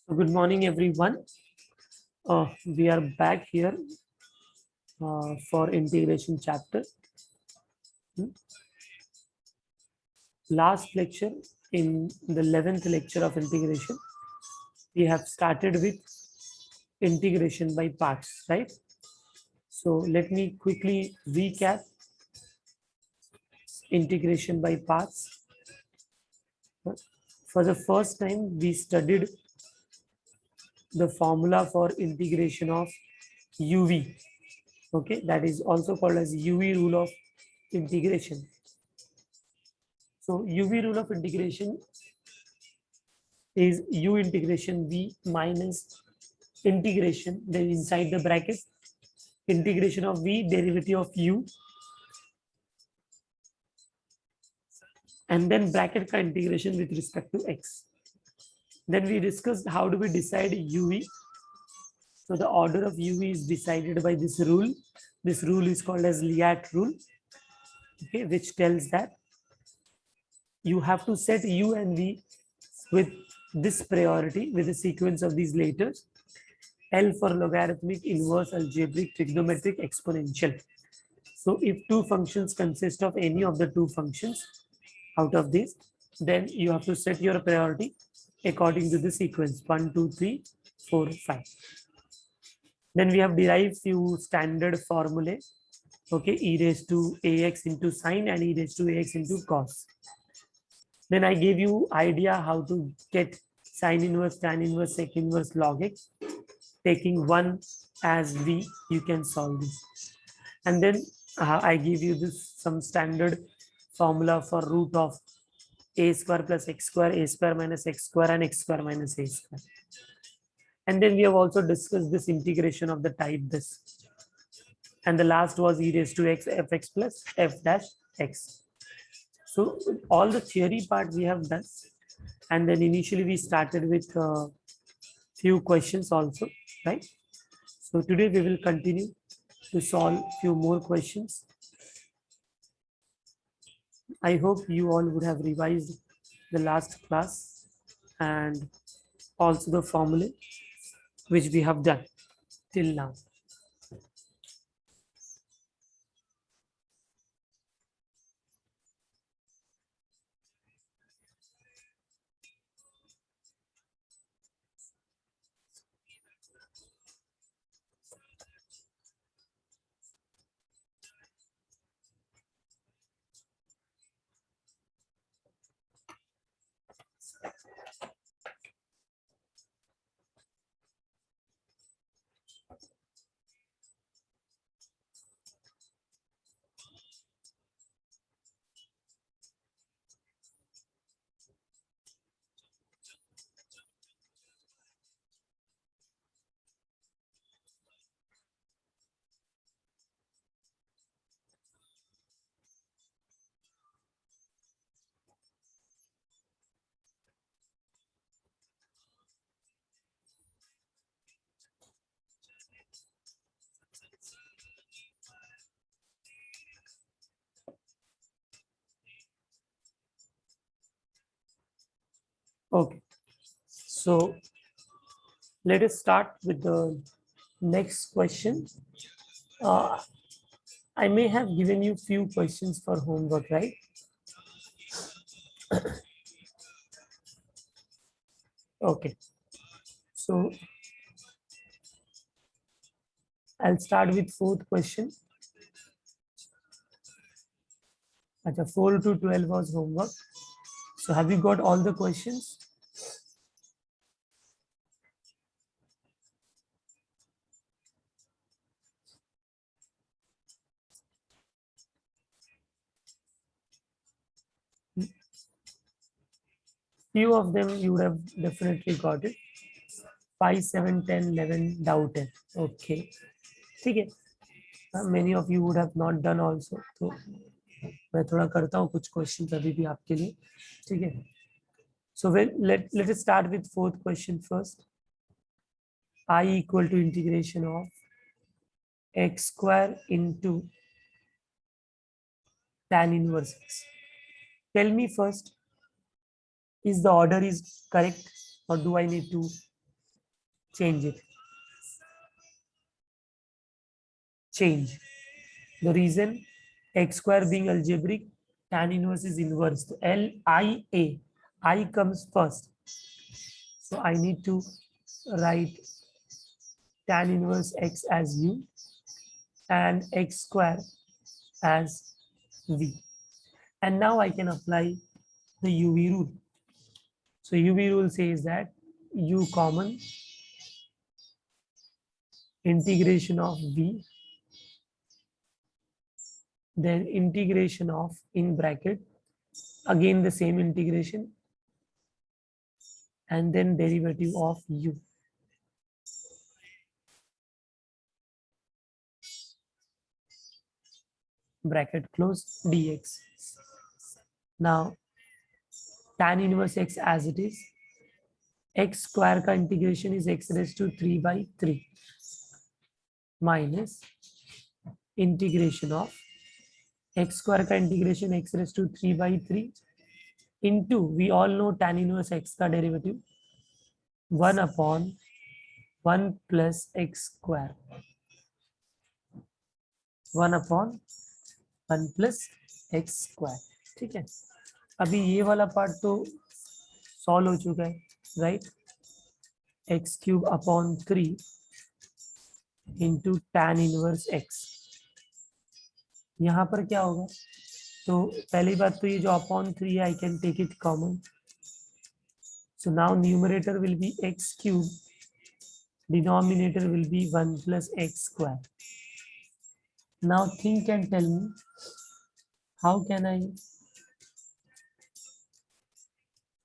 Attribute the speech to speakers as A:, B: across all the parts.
A: So good morning, everyone. We are back here for integration chapter. Hmm. Last lecture, in the 11th lecture of integration, we have started with integration by parts, right? So let me quickly recap integration by parts. For the first time, we studied the formula for integration of UV. Okay, that is also called as UV rule of integration. So UV rule of integration is U integration V minus integration, then inside the bracket, integration of V, derivative of U, and then bracket ka integration with respect to X. Then we discussed how do we decide UV. So the order of UV is decided by this rule. This rule is called as Liat rule, okay, which tells that you have to set U and V with this priority with a sequence of these letters. L for logarithmic, inverse, algebraic, trigonometric, exponential. So if two functions consist of any of the two functions out of this, then you have to set your priority according to the sequence 1, 2, 3, 4, 5. Then we have derived few standard formulae. Okay, e raised to ax into sine and e raised to ax into cos. Then I gave you idea how to get sine inverse, tan inverse, sec inverse, log x. Taking 1 as v, you can solve this. And then I give you this some standard formula for root of a square plus x square, a square minus x square, and x square minus a square. And then we have also discussed this integration of the type this. And the last was e raised to x fx plus f dash x. So all the theory part we have done. And then initially we started with few questions also, right? So today we will continue to solve few more questions. I hope you all would have revised the last class and also the formula which we have done till now. Okay, so let us start with the next question. I may have given you few questions for homework, right? Okay, so I'll start with fourth question. Achha, 4 to 12 was homework. So have you got all the questions? Few of them you would have definitely got it. 5, 7, 10, 11 doubt है. Okay. ठीक है. Many of you would have not done also. तो मैं थोड़ा करता हूँ कुछ questions अभी भी आपके लिए. ठीक है. So let us start with fourth question first. I equal to integration of x square into tan inverse x. Tell me first, is the order is correct or do I need to change it. Change. The reason, x square being algebraic, tan inverse is inverse. So LIA, I comes first. So I need to write tan inverse x as u and x square as v. And now I can apply the UV rule. So UV rule says that u common integration of v, then integration of, in bracket, again the same integration, and then derivative of u. Bracket close dx. Now tan inverse x as it is, x square का integration is x raised to 3/3 minus integration of x square का integration x raised to 3/3 into, we all know tan inverse x का derivative 1/1 plus x square, 1/1 plus x square. ठीक है, अभी ये वाला part तो solve हो चुका है, right. X cube upon 3 into tan inverse x. यहाँ पर क्या होगा, तो पहली बात तो ये जो अपॉन 3 है, I can take it common. So now numerator will be x cube, denominator will be 1 plus x square. Now think and tell me, how can I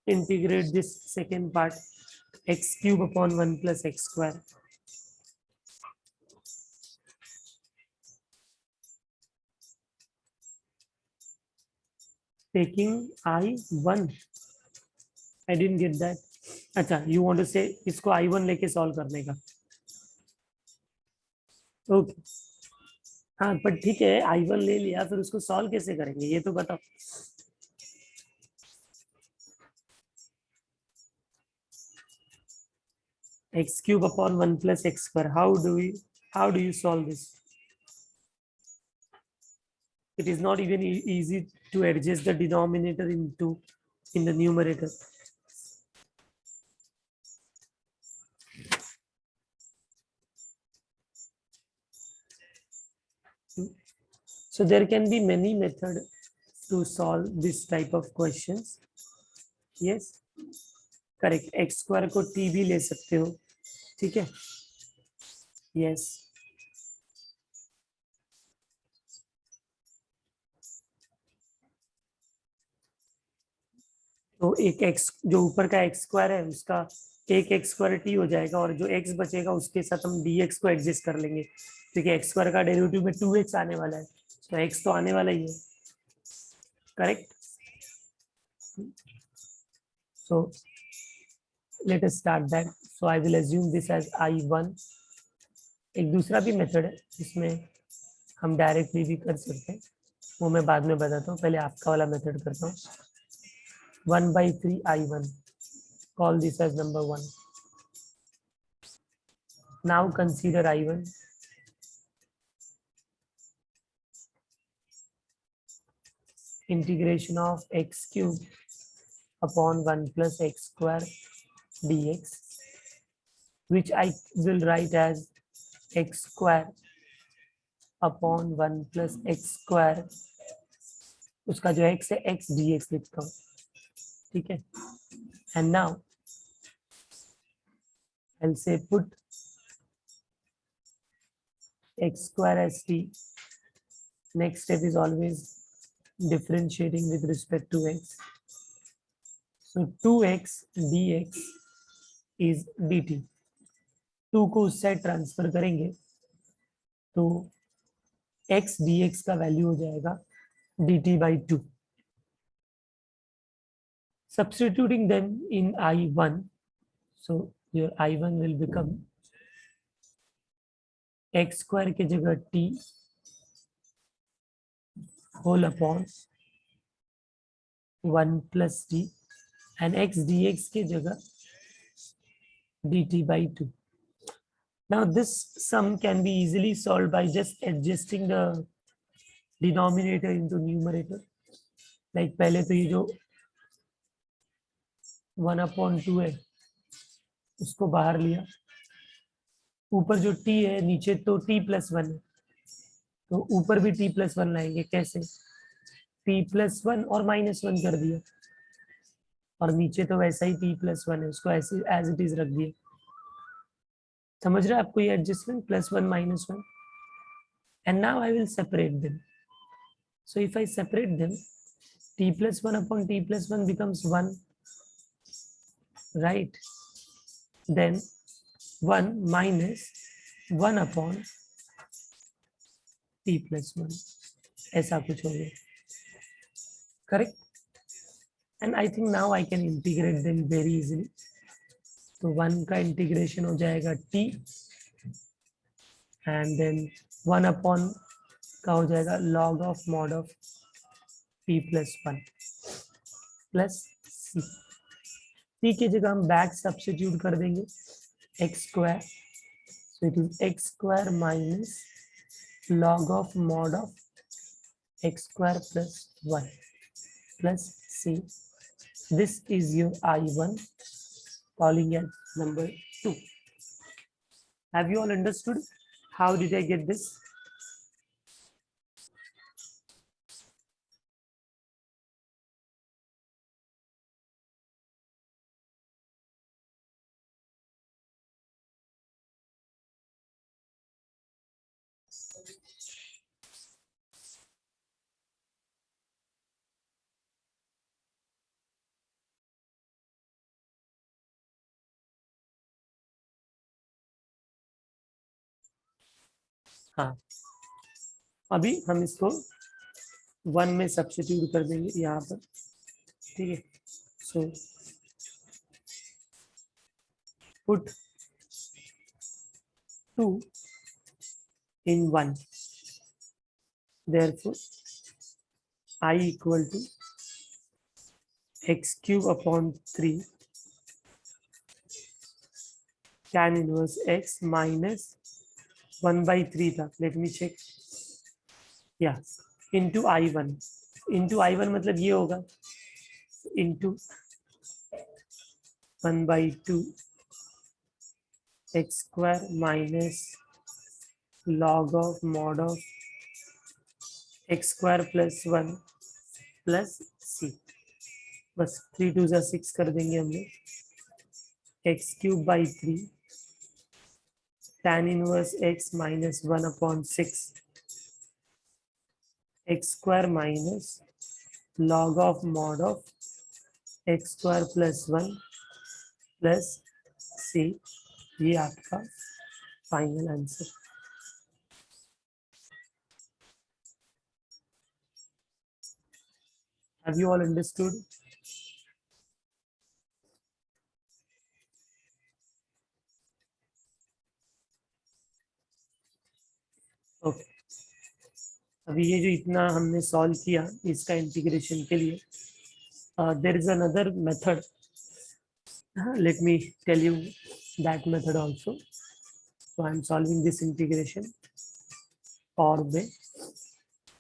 A: integrate this second part, x cube upon 1 plus x square. Taking I1, I didn't get that. अच्छा, you want to say इसको I1 लेके solve करने का. Okay, हाँ, पर ठीक है, I1 ले लिया, फिर उसको सॉल्व कैसे करेंगे ये तो बताओ. x cube upon 1 plus x square. How do you solve this? It is not even easy to adjust the denominator in the numerator. So there can be many methods to solve this type of questions. Yes, correct. X square को t भी ले सकते हो, ठीक है. Yes. तो एक x जो ऊपर का x स्क्वायर है उसका एक x स्क्वायर t हो जाएगा, और जो x बचेगा उसके साथ हम dx को एडजस्ट कर लेंगे. ठीक है, x स्क्वायर का डेरिवेटिव में 2x आने वाला है, तो x तो आने वाला ही है, correct. So let us start that. So I will assume this as I1. एक दूसरा भी मेथड है जिसमें हम डायरेक्टली भी कर सकते हैं, वो मैं बाद में बताता हूँ. पहले आपका वाला मेथड करता हूँ. 1/3 I1. Call this as number 1. Now consider I1. Integration of x cube upon 1 plus x square dx, which I will write as x square upon 1 plus x square. उसका जो x है x dx लिखता हूँ, ठीक है. And now I'll say put x square as t. Next step is always differentiating with respect to x. So 2x dx is dt. 2 को उस side transfer करेंगे तो x dx का वैल्यू हो जाएगा dt/2. Substituting them in I1, so your I1 will become x square की जगह t whole upon 1 plus t, and x dx की जगह dt/2. Now this sum can be easily solved by just adjusting the denominator into numerator. Like पहले तो ये जो 1/2 है उसको बाहर लिया, ऊपर जो t है नीचे तो t+1 है, तो ऊपर भी t+1 लाएंगे। कैसे? t+1 और -1 कर दिया, और नीचे तो वैसा ही t+1 है, उसको ऐसे एज इट इज रख दिया। समझ रहे हैं आपको ये adjustment, +1 -1? And now I will separate them. So if I separate them, t+1 upon t+1 becomes 1, right? Then 1 minus 1 upon t+1, ऐसा कुछ हो गया, correct? And I think now I can integrate them very easily. तो 1 का integration हो जाएगा t, and then 1 upon का हो जाएगा log of mod of t+1 plus c। c की जगह हम बैक सब्स्टिट्यूट कर देंगे x square, so it is x square minus log of mod of x square plus 1 plus c. This is your I1, calling as number 2. Have you all understood how did I get this? हाँ, अभी हम इसको 1 में substitute कर देंगे यहाँ पर, ठीक है? So put 2 in 1, therefore I equal to x cube upon 3 tan inverse x minus 1/3 था, let me check, yeah, into I1, मतलब ये होगा into 1/2 x square minus log of mod of x square plus 1 plus c। बस 3 2 6 कर देंगे हम लोग। x cube by 3 tan inverse x minus 1 upon 6 x square minus log of mod of x square plus 1 plus c। ये आपका final answer. Have you all understood? Okay. अभी ये जो इतना हमने सॉल्व किया इसका इंटीग्रेशन के लिए, there is another method. Let me tell you that method also. So I am solving this integration or way.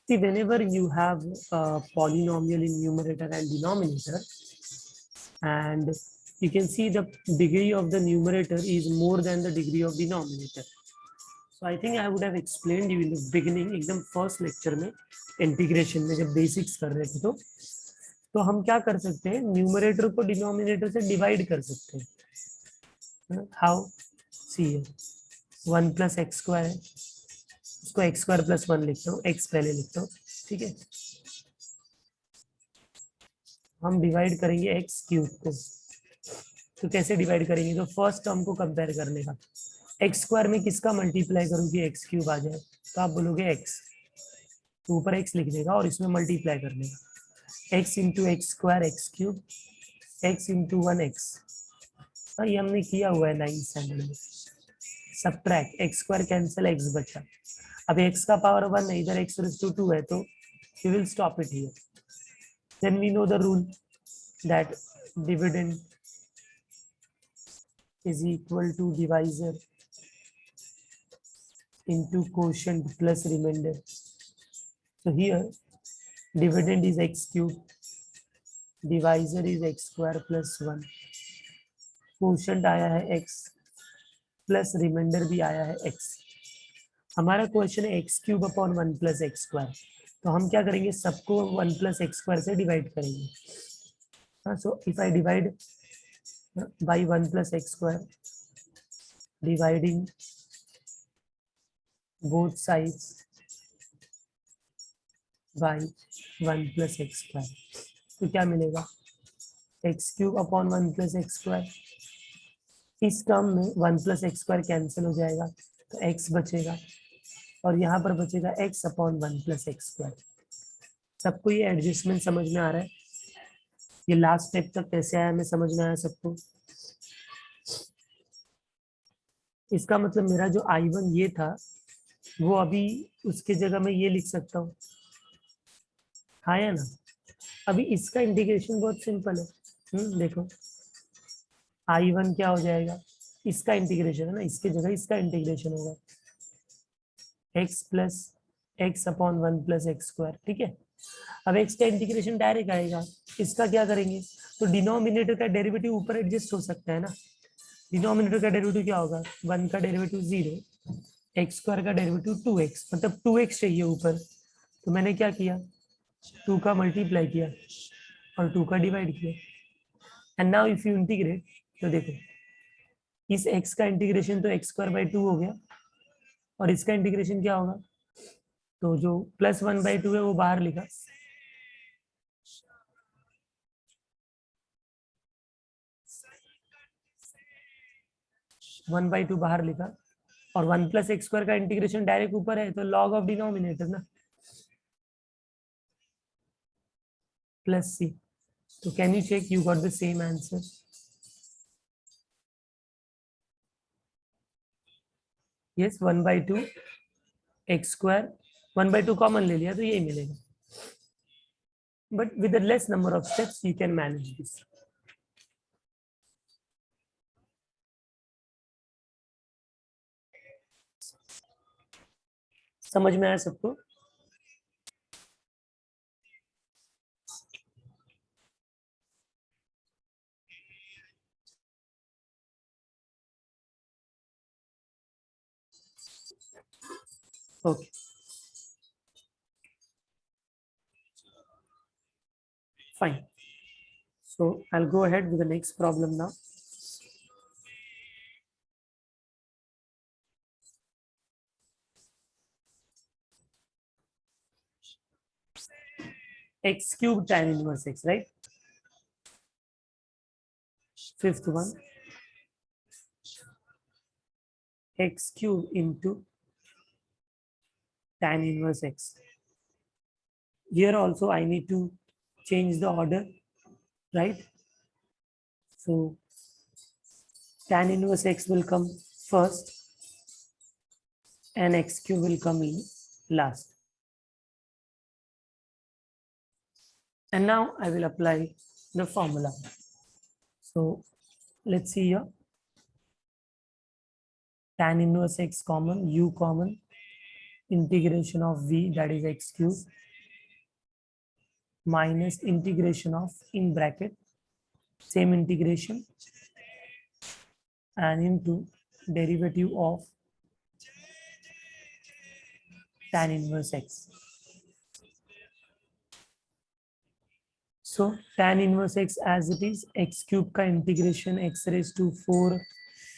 A: See, whenever you have a polynomial in numerator and denominator, and you can see the degree of the numerator is more than the degree of denominator. So I think I would have explained you in the beginning, एकदम first lecture में integration में जब basics कर रहे थे तो हम क्या कर सकते हैं, न्यूमरेटर को डिनोमिनेटर से डिवाइड कर सकते हैं। How? See 1 plus x square है, उसको एक्स स्क्वायर प्लस 1 लिखता हूँ, एक्स पहले लिखता हूँ, ठीक है? हम डिवाइड करेंगे एक्स क्यूब को, तो कैसे डिवाइड करेंगे? तो फर्स्ट टर्म को कंपेयर करने का, एक्स स्क्वायर में किसका मल्टीप्लाई करूँगी एक्स क्यूब आ जाए, तो आप बोलोगे एक्स, तो ऊपर एक्स लिख देगा और इसमें मल्टीप्लाई करने का, x into x square x cube, x into 1x। ये हमने किया हुआ है 9th स्टैंडर्ड में। Subtract x square cancel x बचा, अब x का पावर 1 है, इधर x रेज़ टू 2 है, तो we will stop it here. Then we know the rule that dividend is equal to divisor into quotient plus remainder. So here dividend is x cube, divisor is x square plus 1, quotient आया है x plus remainder भी आया है x. हमारा question है x cube upon 1 plus x square. तो हम क्या करेंगे, सबको 1 प्लस एक्स स्क्वायर से डिवाइड करेंगे. So if I divide by 1 plus x square, dividing both sides by 1 plus x square, तो क्या मिलेगा, x cube upon 1 plus x square. इस टर्म में 1 प्लस एक्स स्क्वायर कैंसिल हो जाएगा तो x बचेगा, और यहाँ पर बचेगा x upon 1 plus x square. सबको ये एडजस्टमेंट समझ में आ रहा है? ये लास्ट स्टेप तक कैसे आया हमें समझ में आया सबको? इसका मतलब मेरा जो I1 ये था वो अभी उसके जगह में ये लिख सकता हूँ, हाँ या ना? अभी इसका इंटीग्रेशन बहुत सिंपल है. देखो I1 क्या हो जाएगा, इसका इंटीग्रेशन है ना, इसके जगह इसका इंटीग्रेशन होगा x plus x upon 1 plus x square. ठीक है, अब x का इंटीग्रेशन डायरेक्ट आएगा, इसका क्या करेंगे, तो डिनोमिनेटर का डेरिवेटिव ऊपर एडजस्ट हो सकता है ना. डिनोमिनेटर का डेरिवेटिव क्या होगा, 1 का डेरिवेटिव 0, एक्स स्क्वायर का डेरिवेटिव 2x, मतलब 2x चाहिए ऊपर. तो मैंने क्या किया, 2 का मल्टीप्लाई किया और 2 का डिवाइड किया. And now if you integrate, तो देखो इस x का इंटीग्रेशन तो एक्स स्क्वायर बाई 2 हो गया, और इसका इंटीग्रेशन क्या होगा, तो जो प्लस 1/2 है वो बाहर लिखा, वन बाई टू बाहर लिखा, और 1 प्लस एक्स स्क्वायर का इंटीग्रेशन डायरेक्ट ऊपर है तो लॉग ऑफ डिनोमिनेटर ना, प्लस सी. तो can you check you got the same answer? Yes, 1/2 x square, 1/2 common ले लिया तो यही मिलेगा, but with less number of steps you can manage this. समझ में आया सबको? Okay, fine. So I'll go ahead with the next problem now. X cube tan inverse x, right? Fifth one, x cube into tan inverse x. Here also I need to change the order, right? So tan inverse x will come first and x cube will come in last. And now I will apply the formula. So let's see here, tan inverse x common, u common, integration of v, that is x cube, minus integration of, in bracket, same integration, and into derivative of tan inverse x. So tan inverse x as it is, x cube का integration x raised to 4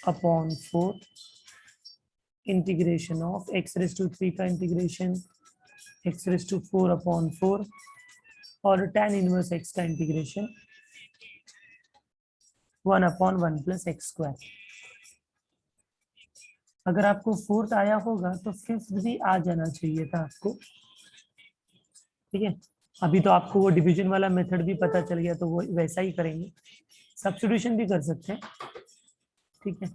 A: upon 4, integration of x raised to 3 का integration x raised to 4 upon 4, और tan inverse x का integration 1 upon 1 plus x square. अगर आपको fourth आया होगा तो fifth भी आ जाना चाहिए था आपको. ठीक है, अभी तो आपको वो डिवीजन वाला मेथड भी पता चल गया, तो वो वैसा ही करेंगे, सब्स्टिट्यूशन भी कर सकते हैं. ठीक है,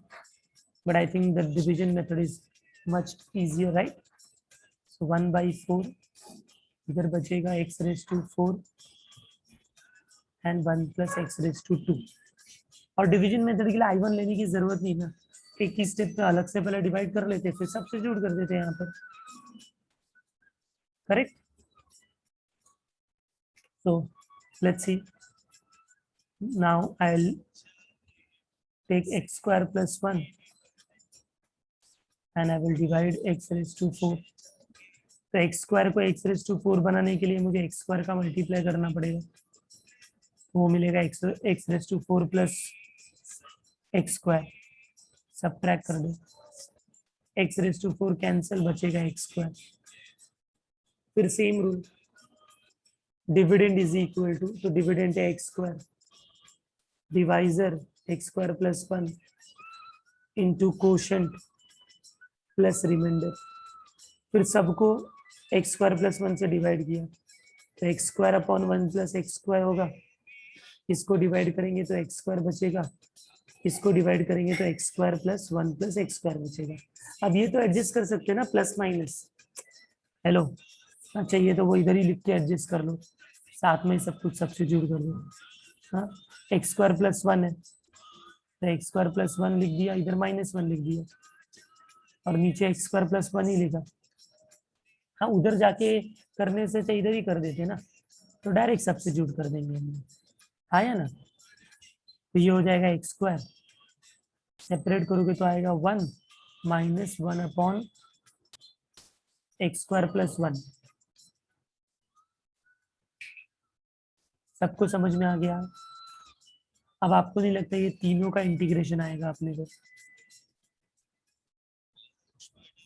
A: but I think the division method is much easier, right? So 1/4 इधर बचेगा x raised to 4 and 1 plus x raised to 2. और डिवीजन मेथड के लिए I1 लेने की जरूरत नहीं ना, एक ही स्टेप में अलग से पहले डिवाइड कर लेते, फिर सब्स्टिट्यूट कर देते यहाँ पर, correct. So let's see. Now I'll take x square plus 1 and I will divide x raised to 4. तो x स्क्वायर को x raised to 4 बनाने के लिए मुझे x स्क्वायर का मल्टीप्लाई करना पड़ेगा, वो मिलेगा x raised to 4 plus x square, subtract कर दो, x raised to 4 कैंसिल, बचेगा x स्क्वायर। फिर same rule, dividend is equal to, तो डिविडेंड है x स्क्वायर, divisor x square plus 1 into quotient plus remainder. फिर सबको x स्क्वायर प्लस 1 से डिवाइड किया, तो x square upon 1 plus x square होगा, इसको डिवाइड करेंगे तो x स्क्वायर बचेगा, इसको डिवाइड करेंगे तो x square plus 1 plus x square बचेगा। अब ये तो एडजस्ट कर सकते हैं ना, प्लस माइनस, हेलो, अच्छा ये तो वो इधर ही लिख के एडजस्ट कर लो, साथ में सब कुछ सब्स्टिट्यूट कर दो। हाँ, एक्स स्क्वायर प्लस 1 है, तो एक्स स्क्वायर प्लस 1 लिख दिया, इधर माइनस 1 लिख दिया, और नीचे एक्स स्क्वायर प्लस 1 ही लिखा। हाँ, उधर जाके करने से तो इधर ही कर देते ना, तो डायरेक्ट सब्स्टिट्यूट कर देंगे हम, आया ना। तो ये हो जाएगा एक्स स्क्वायर, सेपरेट करोगे तो आएगा 1 minus 1 upon x square plus 1। सबको समझ में आ गया? अब आपको नहीं लगता ये तीनों का इंटीग्रेशन आएगा अपने को,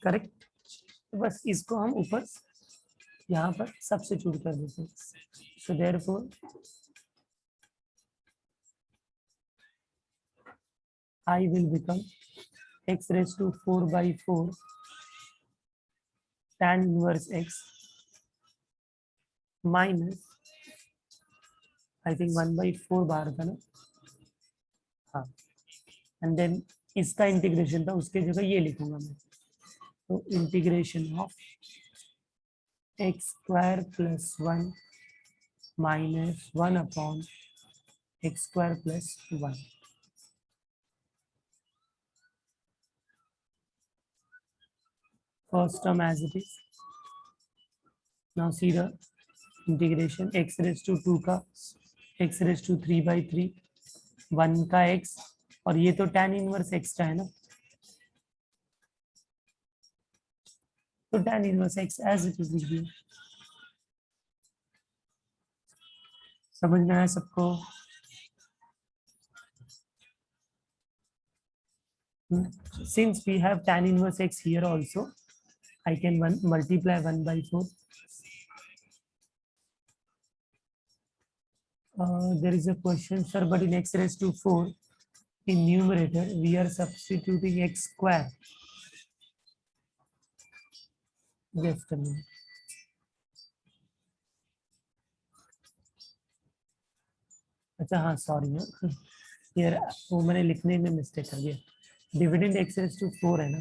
A: करेक्ट? तो बस इसको हम ऊपर यहाँ पर सब्स्टिट्यूट कर देते हैं। So therefore I will become x raised to 4 by 4 tan inverse x minus, I think 1 by 4 बाहर था ना, हाँ, एंड देन इसका इंटीग्रेशन था, उसके जगह ये लिखूंगा मैं, तो integration of x square plus 1 minus 1 upon x square plus 1। First term as it is. Now see the integration, x raised to 2 का x raised to 3 by 3, 1 का x, और ये तो tan इनवर्स x का है ना, तो tan inverse x as it is लिख दिया। समझ में आया सबको? Since we have tan inverse x here also, I can multiply 1 by 4. There is a question, sir, but in x raised to 4 in numerator we are substituting x square. Just a minute. अच्छा हाँ, sorry यार, वो मैंने लिखने में mistake कर दिया। Dividend x raised to 4 है ना,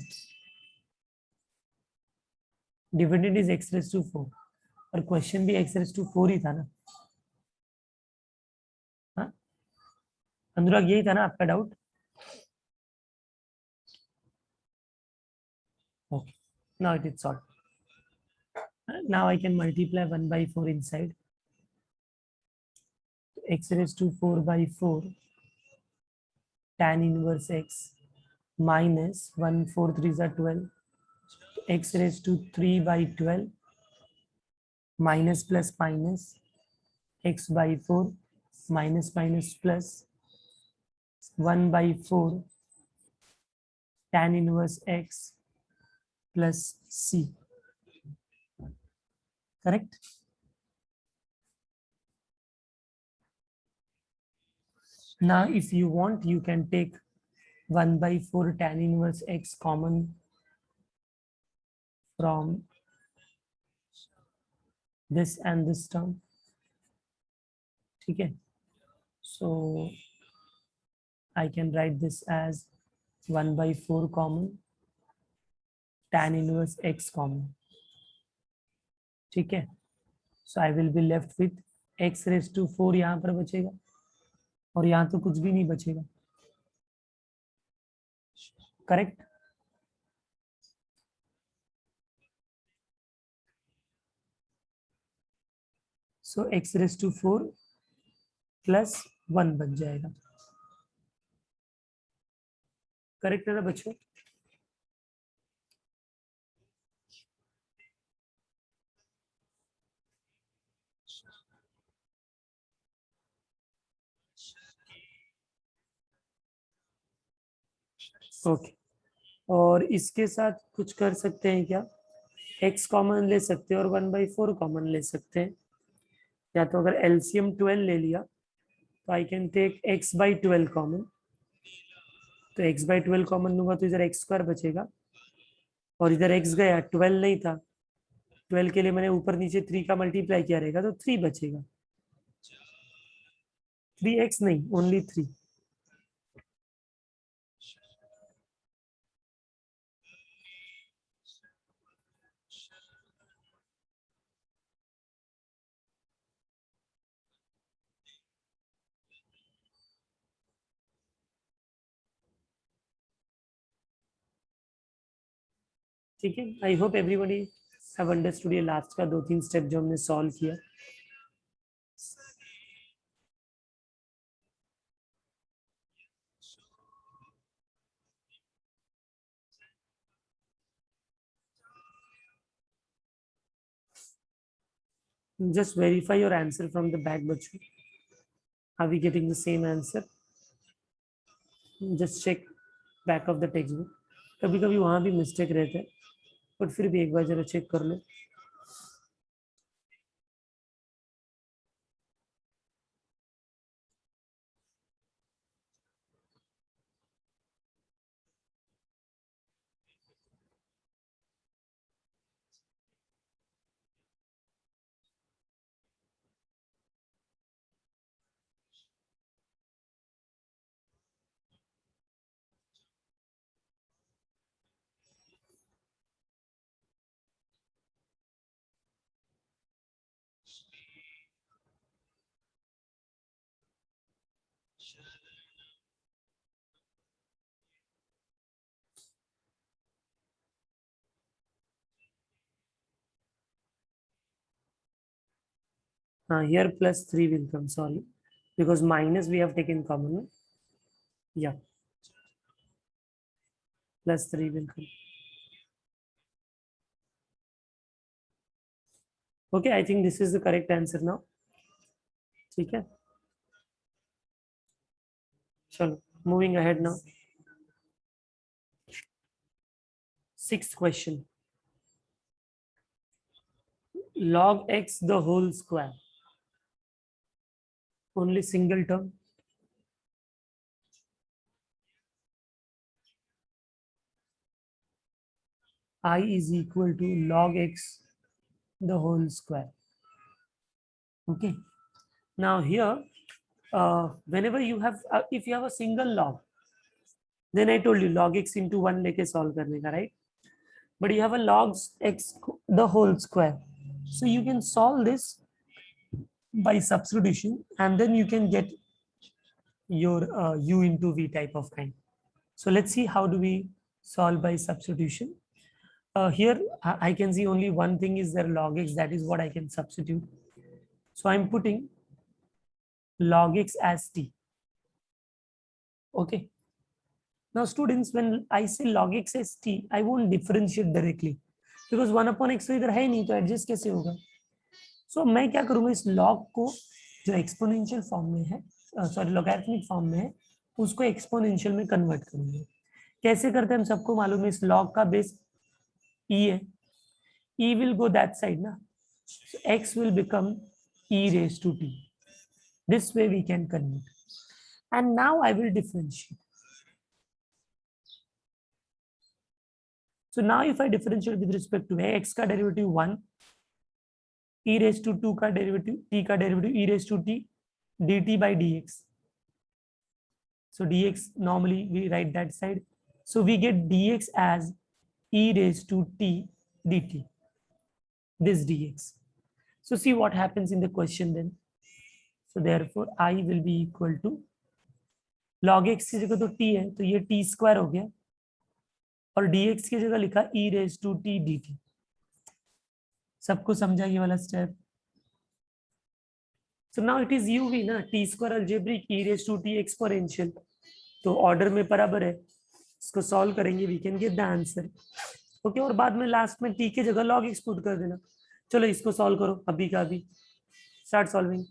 A: dividend is x raised to 4, और क्वेश्चन भी x raised to 4 ही था ना। हाँ अनुराग, यही था ना आपका doubt? Okay, now it is solve. Now I can multiply 1 by 4 inside, x raised to 4 by 4 tan inverse x minus 1 4 3 are 12, x raised to 3 by 12 minus plus minus x by 4 minus minus plus 1 by 4 tan inverse x plus c, correct? Now if you want, you can take 1 by 4 tan inverse x common from this and this term, ठीक है? So I can write this as 1 by 4 common, tan inverse x common, ठीक है? So I will be left with x raised to 4 यहाँ पर बचेगा, और यहाँ तो कुछ भी नहीं बचेगा, correct? So x raise to 4 plus 1 बन जाएगा। करेक्ट है ना बच्चों? ओके, और इसके साथ कुछ कर सकते हैं क्या? x कॉमन ले सकते हैं और 1/4 कॉमन ले सकते हैं, या तो अगर एलसीएम 12 ले लिया तो आई कैन टेक x/12 कॉमन। तो x/12 कॉमन लूंगा तो इधर x² बचेगा, और इधर x गया, 12 नहीं था, 12 के लिए मैंने ऊपर नीचे 3 का मल्टीप्लाई किया रहेगा तो 3 बचेगा। 3x नहीं, ओनली 3। ठीक है, I hope everybody have understood ये लास्ट का 2-3 स्टेप जो हमने सॉल्व किया। Just verify your answer from the back, बच्चों। Are we getting the same answer? Just check back of the textbook. कभी कभी वहां भी मिस्टेक रहते हैं, बट फिर भी एक बार जरा चेक कर लो। Here +3 will come, sorry, because minus we have taken common, no? Yeah, +3 will come. Okay, I think this is the correct answer now. ठीक है, चलो moving ahead now. 6th question. Log x the whole square. Only single term. I is equal to log x the whole square. Okay. Now here, whenever you have, if you have a single log, then I told you log x into 1 लेके solve करने का, right? But you have a log x the whole square. So you can solve this by substitution, and then you can get your u into v type of kind. So let's see how do we solve by substitution. Here I can see only one thing is there, log x, that is what I can substitute. So I'm putting log x as t. Okay. Now students, when I say log x as t, I won't differentiate directly because 1/x तो इधर है नहीं, तो adjust कैसे होगा? So मैं क्या करूंगा, इस log को जो एक्सपोनेंशियल फॉर्म में है, सॉरी लॉगरिथमिक फॉर्म में है, उसको एक्सपोनेंशियल में कन्वर्ट करूंगा। कैसे करते हैं हम सबको मालूम है, इस log का बेस e है, e will go that side ना, so x will become e raised to t. This way we can convert, and now I will differentiate. So now if I differentiate with respect to x का derivative 1, e raised to 2 का derivative, t का derivative e raised to t, dt by dx. So dx, normally we write that side. So we get dx as e raised to t dt, this dx. So see what happens in the question then. So therefore I will be equal to log x की जगह तो t है, तो ये t² हो गया, और dx की जगह लिखा e raised to t dt। सबको समझा ये वाला step? So now it is uv ना, t square algebraic e raised to t exponential, तो ऑर्डर में बराबर है। इसको सॉल्व करेंगे, we can get the answer. Okay, और बाद में लास्ट में टी की जगह log x पुट कर देना। चलो इसको सॉल्व करो अभी का अभी, start solving.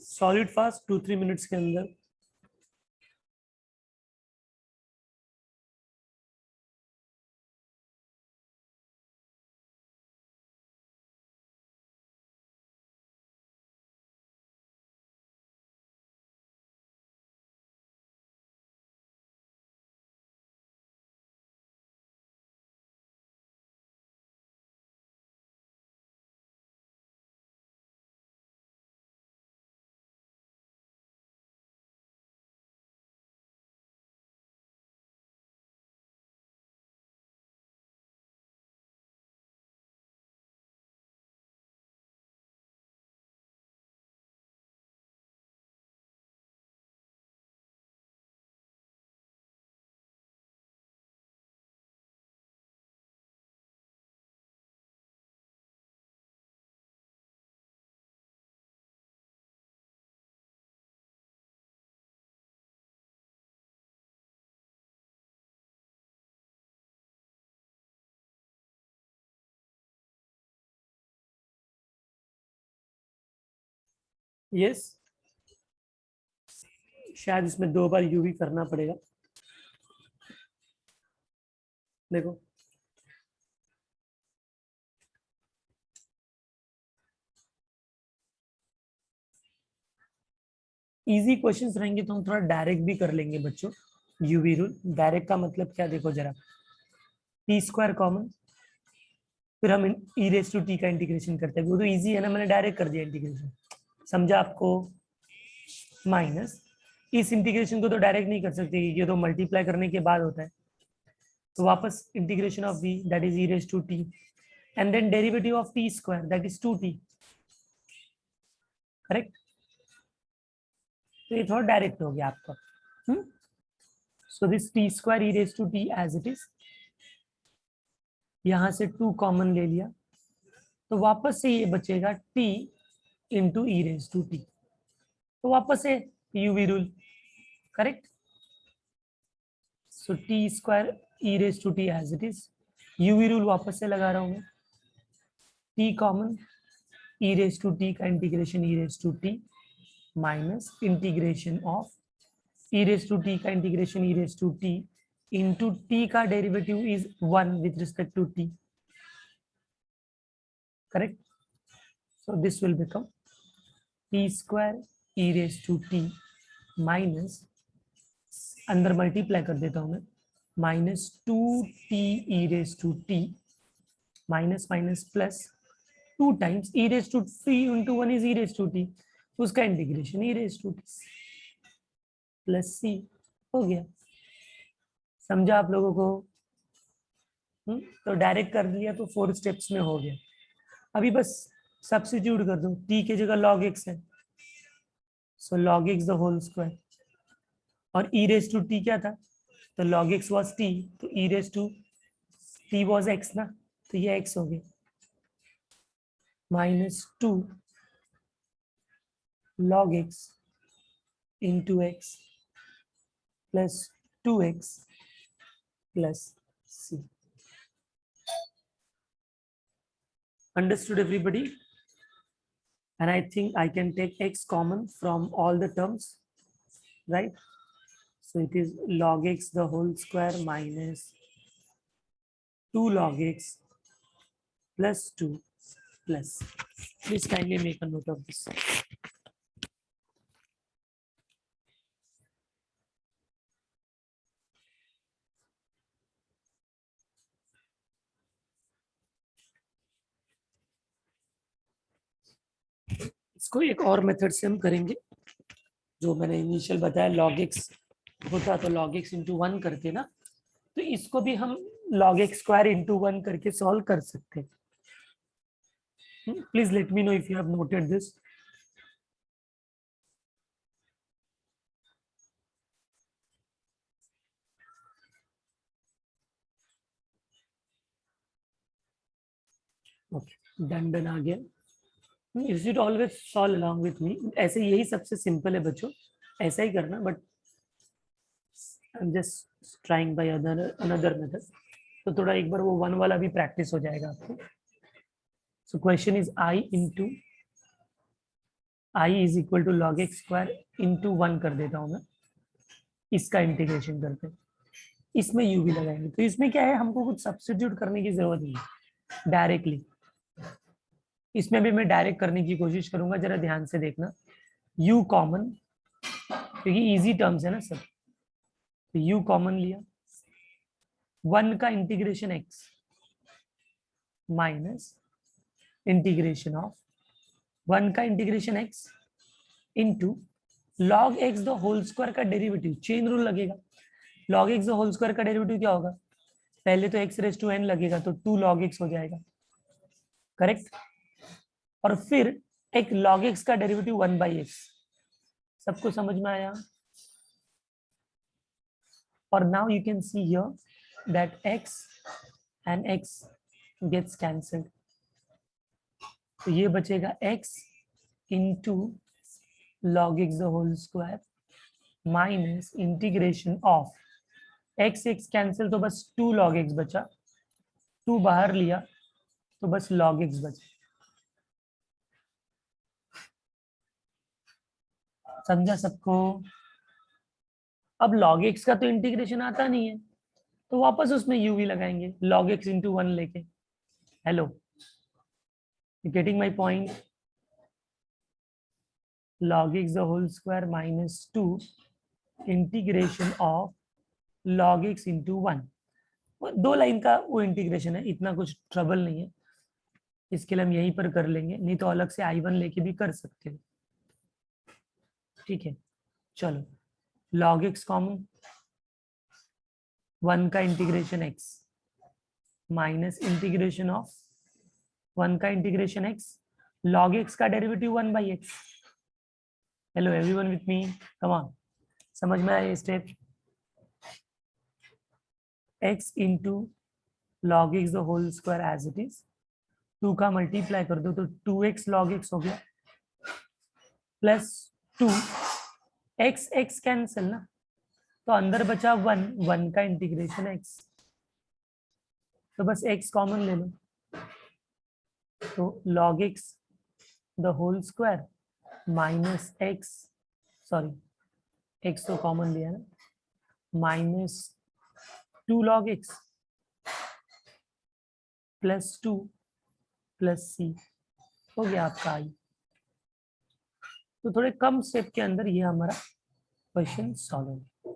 A: Solid fast 2-3 minutes के अंदर। यस, शायद इसमें 2 बार यूवी करना पड़ेगा। देखो इजी क्वेश्चंस रहेंगे तो हम थोड़ा डायरेक्ट भी कर लेंगे बच्चों। यूवी रूल डायरेक्ट का मतलब क्या, देखो जरा, टी स्क्वायर कॉमन, फिर हम ई रेस टू टी का इंटीग्रेशन करते हैं, वो तो इजी है ना, मैंने डायरेक्ट कर दिया इंटीग्रेशन, समझा आपको? माइनस, इस इंटीग्रेशन को तो डायरेक्ट नहीं कर सकते, ये तो मल्टीप्लाई करने के बाद होता है। तो वापस integration of v that is e raise to t, and then derivative of t square that is 2t, correct? तो ये थोड़ा डायरेक्ट हो गया आपका। So this t square e raise to t as it is, यहां से 2 common ले लिया, तो वापस से ये बचेगा t into e raise to t, तो वापस से UV rule, correct? So t square e raise to t as it is, UV rule वापस से लगा रहा हूं मैं, t common, e raise to t का integration e raise to t minus integration of e raise to t का integration e raise to t into t का derivative is 1 with respect to t, correct? So this will become t square e raise to t minus, अंदर multiply कर देता हूं मैं, minus 2t e raise to t minus minus plus 2 times e raise to t into 1 is e raise to t, उसका integration e raise to t plus c, हो गया। समझा आप लोगों को? तो डायरेक्ट कर लिया तो 4 स्टेप्स में हो गया। अभी बस सब्स्टिट्यूट कर दो, t की जगह log x है, so log x the whole square, और e रेस टू t क्या था, तो log x was t, तो e raise to t was x ना, तो ये x हो गया, minus 2 log x into x plus 2x plus c। Understood everybody? And I think I can take x common from all the terms, right? So it is log x the whole square minus 2 log x plus 2 plus Please kindly make a note of this. इसको एक और method से हम करेंगे, जो मैंने initial बताया log x होता तो log x into 1 करके ना, तो इसको भी हम log x square into 1 करके सॉल्व कर सकते हैं. Please let me know if you have noted this. Okay, done आ गया. You should always solve along with me. ऐसे यही सबसे सिंपल है बच्चों, ऐसा ही करना, but I'm just trying by another method. तो थोड़ा एक बार वो 1 वाला भी प्रैक्टिस हो जाएगा आपको. So question is I into I is equal to log x square into 1 कर देता हूँ मैं. इसका इंटीग्रेशन करते हैं, इसमें u भी लगाएंगे. तो इसमें क्या है, हमको कुछ सब्स्टिट्यूट करने की जरूरत नहीं है डायरेक्टली. इसमें भी मैं डायरेक्ट करने की कोशिश करूंगा, जरा ध्यान से देखना. u कॉमन, क्योंकि इजी टर्म्स है ना सब, तो u कॉमन लिया. 1 का integration x minus integration of 1 का integration x into log x the whole square का डेरिवेटिव. चेन रूल लगेगा. log x the whole square का डेरिवेटिव क्या होगा, पहले तो x रेज टू n लगेगा, तो 2 log x हो जाएगा, करेक्ट. और फिर एक log x का डेरिवेटिव 1/x. सबको समझ में आया? और now you can see here that x and x gets cancelled. तो ये बचेगा x into log x the whole square minus integration of x cancel, तो बस 2 log x बचा. 2 बाहर लिया तो बस log x बचा. समझा सबको? अब log x का तो इंटीग्रेशन आता नहीं है, तो वापस उसमें u भी लगाएंगे log x into 1 लेके. Hello, getting my point? log x the whole square minus 2 integration of log x into 1. 2 line का वो इंटीग्रेशन है, इतना कुछ ट्रबल नहीं है. इसके लिए हम यहीं पर कर लेंगे, नहीं तो अलग से I1 लेके भी कर सकते हो. ठीक है, चलो. log x कॉमन, 1 का integration x minus integration of 1 का इंटीग्रेशन x, log x का derivative 1/x. Hello everyone with me, come on. समझ में आया step? x into log x the whole square as it is. 2 का multiply कर दो तो 2x log x हो गया, प्लस 2 x कैंसिल ना, तो अंदर बचा 1 का इंटीग्रेशन x, तो बस x कॉमन ले लो. तो log x the whole square minus x, sorry x तो कॉमन लिया ना, minus 2 log x plus 2 plus c हो गया आपका I. तो थोड़े कम स्टेप के अंदर ये हमारा क्वेश्चन सॉल्व है.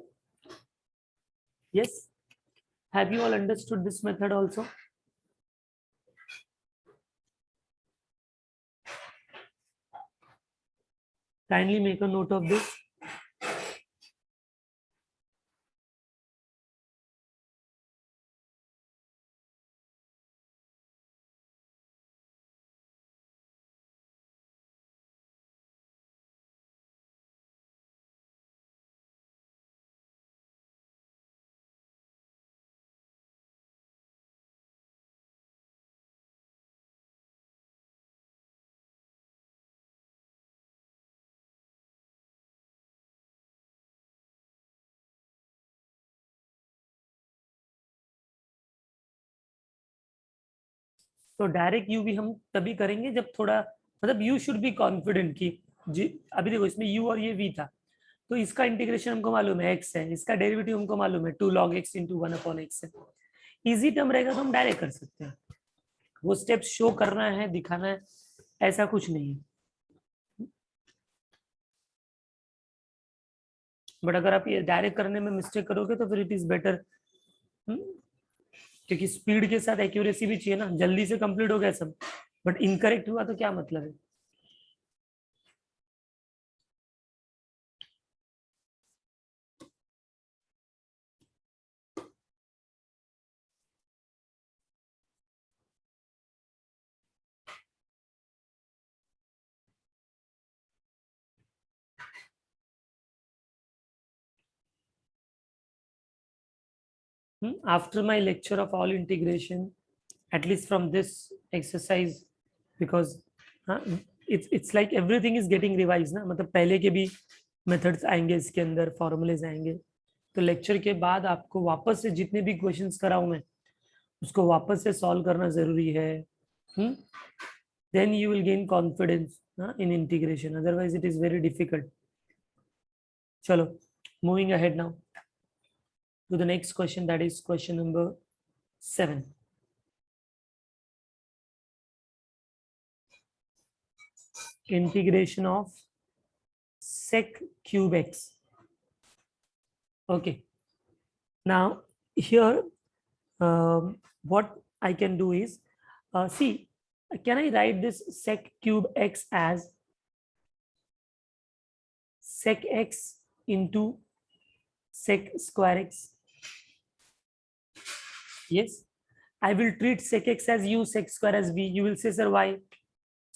A: Yes, have you all understood this method also? Kindly make a note of this. तो डायरेक्ट यू भी हम तभी करेंगे जब थोड़ा, मतलब यू शुड बी कॉन्फिडेंट कि जी. अभी देखो इसमें यू और ये वी था, तो इसका इंटीग्रेशन हमको मालूम है x है, इसका डेरिवेटिव हमको मालूम है 2 log x into 1/x है. इजी टर्म रहेगा तो हम डायरेक्ट कर सकते हैं. वो स्टेप शो करना है, दिखाना है, ऐसा कुछ नहीं है। बट अगर आप ये डायरेक्ट करने में मिस्टेक करोगे तो फिर इट इज बेटर, क्योंकि स्पीड के साथ एक्यूरेसी भी चाहिए ना, जल्दी से कंप्लीट हो गया सब बट इनकरेक्ट हुआ तो क्या मतलब है। After my lecture of all integration, at least from this exercise, because हाँ, it's like everything is getting revised ना, मतलब पहले के भी मेथड्स आएंगे इसके अंदर, फॉर्मूलेज आएंगे, तो लेक्चर के बाद आपको वापस से जितने भी क्वेश्चंस कराऊं मैं उसको वापस से सॉल्व करना जरूरी है। Then you will gain confidence in integration, otherwise it is very difficult. चलो, moving ahead now to the next question, that is question number 7. Integration of sec cube x. Okay, now here what I can do is see, can I write this sec cube x as sec x into sec square x? Yes, I will treat sec x as u, sec square as v. You will say sir why?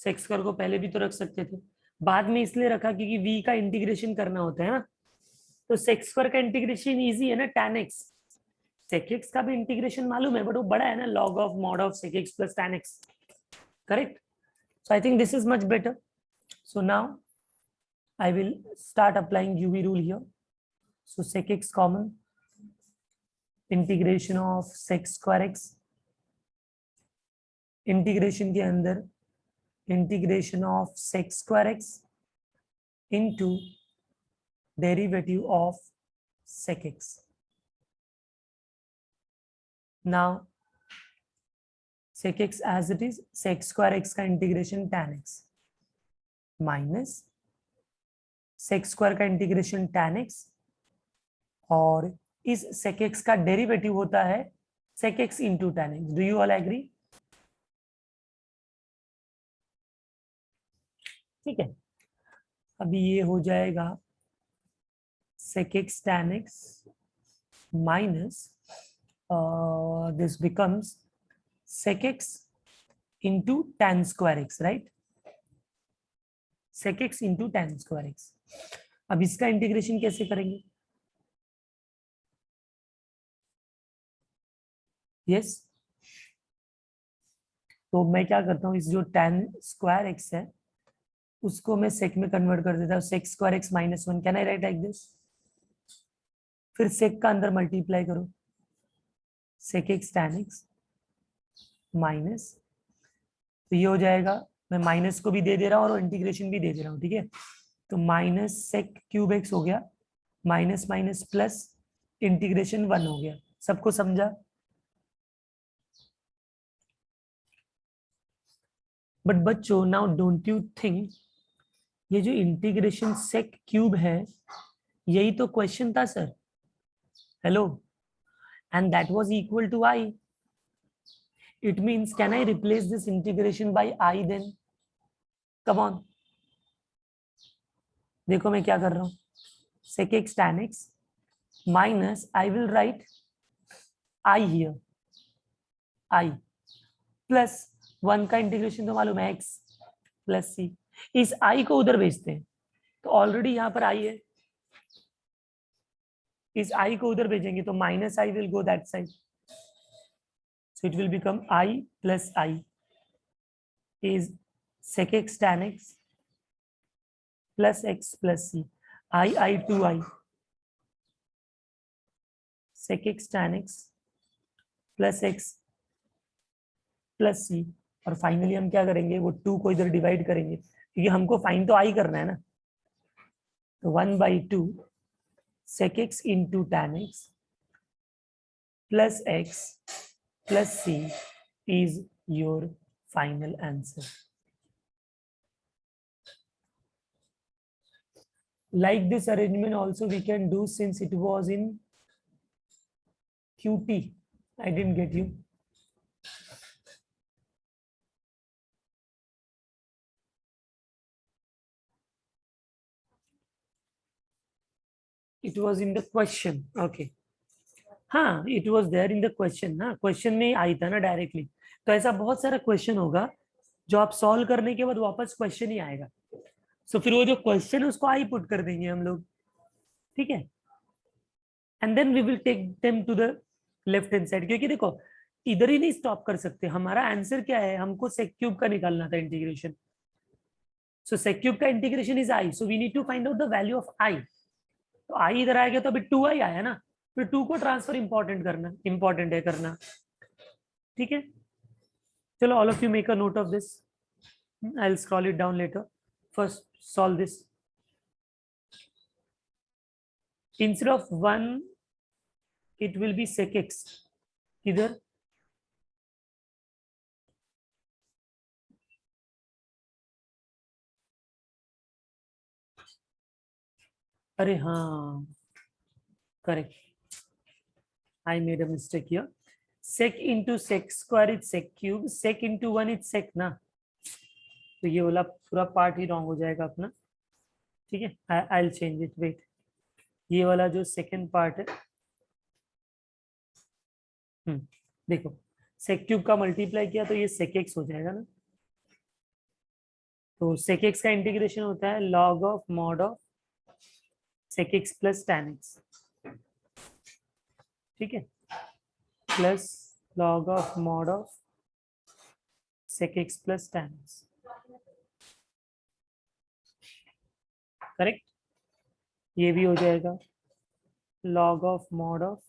A: sec square को पहले भी तो रख सकते थे, बाद में इसलिए रखा क्योंकि v का इंटीग्रेशन करना होता है ना, तो sec square का इंटीग्रेशन इजी है ना, tan x। sec x का भी इंटीग्रेशन मालूम है बट वो बड़ा है ना, log of mod of sec x plus tan x, correct? So I think this is much better. So now I will start applying UV rule here. So sec x common, integration of sec square x, integration के अंदर integration of sec square x into derivative of sec x. Now sec x as it is, sec square x का integration tan x minus sec square का integration tan x, और इस sec x का derivative होता है sec x into tan x. Do you all agree? ठीक है, अभी ये हो जाएगा sec x tan x minus this becomes sec x into tan square x, right? sec x into tan square x. अब इसका इंटीग्रेशन कैसे करेंगे? यस, तो मैं क्या करता हूँ, इस जो tan square x है उसको मैं sec में कन्वर्ट कर देता हूँ, sec square x minus 1. Can I right like this? फिर sec का अंदर मल्टीप्लाई करो, sec x tan x minus, तो ये हो जाएगा, मैं माइनस को भी दे दे रहा हूँ और इंटीग्रेशन भी दे दे रहा हूँ, ठीक है? तो माइनस sec क्यूब x हो गया, माइनस माइनस प्लस, इंटीग्रेशन 1 हो गया। सबको समझा? बट बच्चों नाउ डोंट यू थिंक ये जो इंटीग्रेशन sec क्यूब है यही तो क्वेश्चन था sir, hello, and that was equal to i. It means can I replace this integration by I then? Come on. देखो मैं क्या कर रहा हूँ, sec x tan x minus I will write I here, I plus 1 का integration तो मालूम है x प्लस c, इस I को उधर भेजते हैं तो ऑलरेडी यहाँ पर I है, इस I को उधर भेजेंगे तो minus I will go that side. So it will become I plus I is sec x tan x plus x plus c. I to I sec x tan x plus x plus c, और finally हम क्या करेंगे, वो 2 को इधर divide करेंगे क्योंकि हमको फाइंड तो I करना है ना, तो 1/2 sec x into tan x plus x plus c is your final answer. Like this arrangement also we can do since it was in QT. I didn't get you. It was in the question. Okay. हाँ, it was there in the question ना, question में आई था ना directly. तो ऐसा बहुत सारा question होगा जो आप सॉल्व करने के बाद वापस क्वेश्चन ही आएगा. सो फिर वो जो क्वेश्चन है उसको आई पुट कर देंगे हम लोग. ठीक है. And then we will take them to the left hand side, क्योंकि देखो इधर ही नहीं स्टॉप कर सकते. हमारा आंसर क्या है, हमको सेक क्यूब का निकालना था इंटीग्रेशन. सो सेक क्यूब का integration is I, so we need to find out the value of I. तो आई इधर आएगा तो अभी 2i आया ना, फिर 2 को ट्रांसफर इंपॉर्टेंट है करना. ठीक है. चलो all of you make a note of this. I will scroll it down later. First solve this. Instead of 1 it will be sec x. किधर? अरे हाँ, correct. I made a mistake here. Sec into sec square is sec cube. Sec into 1 is sec ना. तो ये वाला पूरा part ही wrong हो जाएगा अपना. ठीक है. I'll change it. Wait. ये वाला जो सेकेंड पार्ट है, देखो sec क्यूब का मल्टीप्लाई किया तो ये sec x हो जाएगा ना. तो sec x का इंटीग्रेशन होता है log of mod of sec x plus tan x. ठीक है. Plus log of mod of sec x plus tan x. Correct. ये भी हो जाएगा log of mod of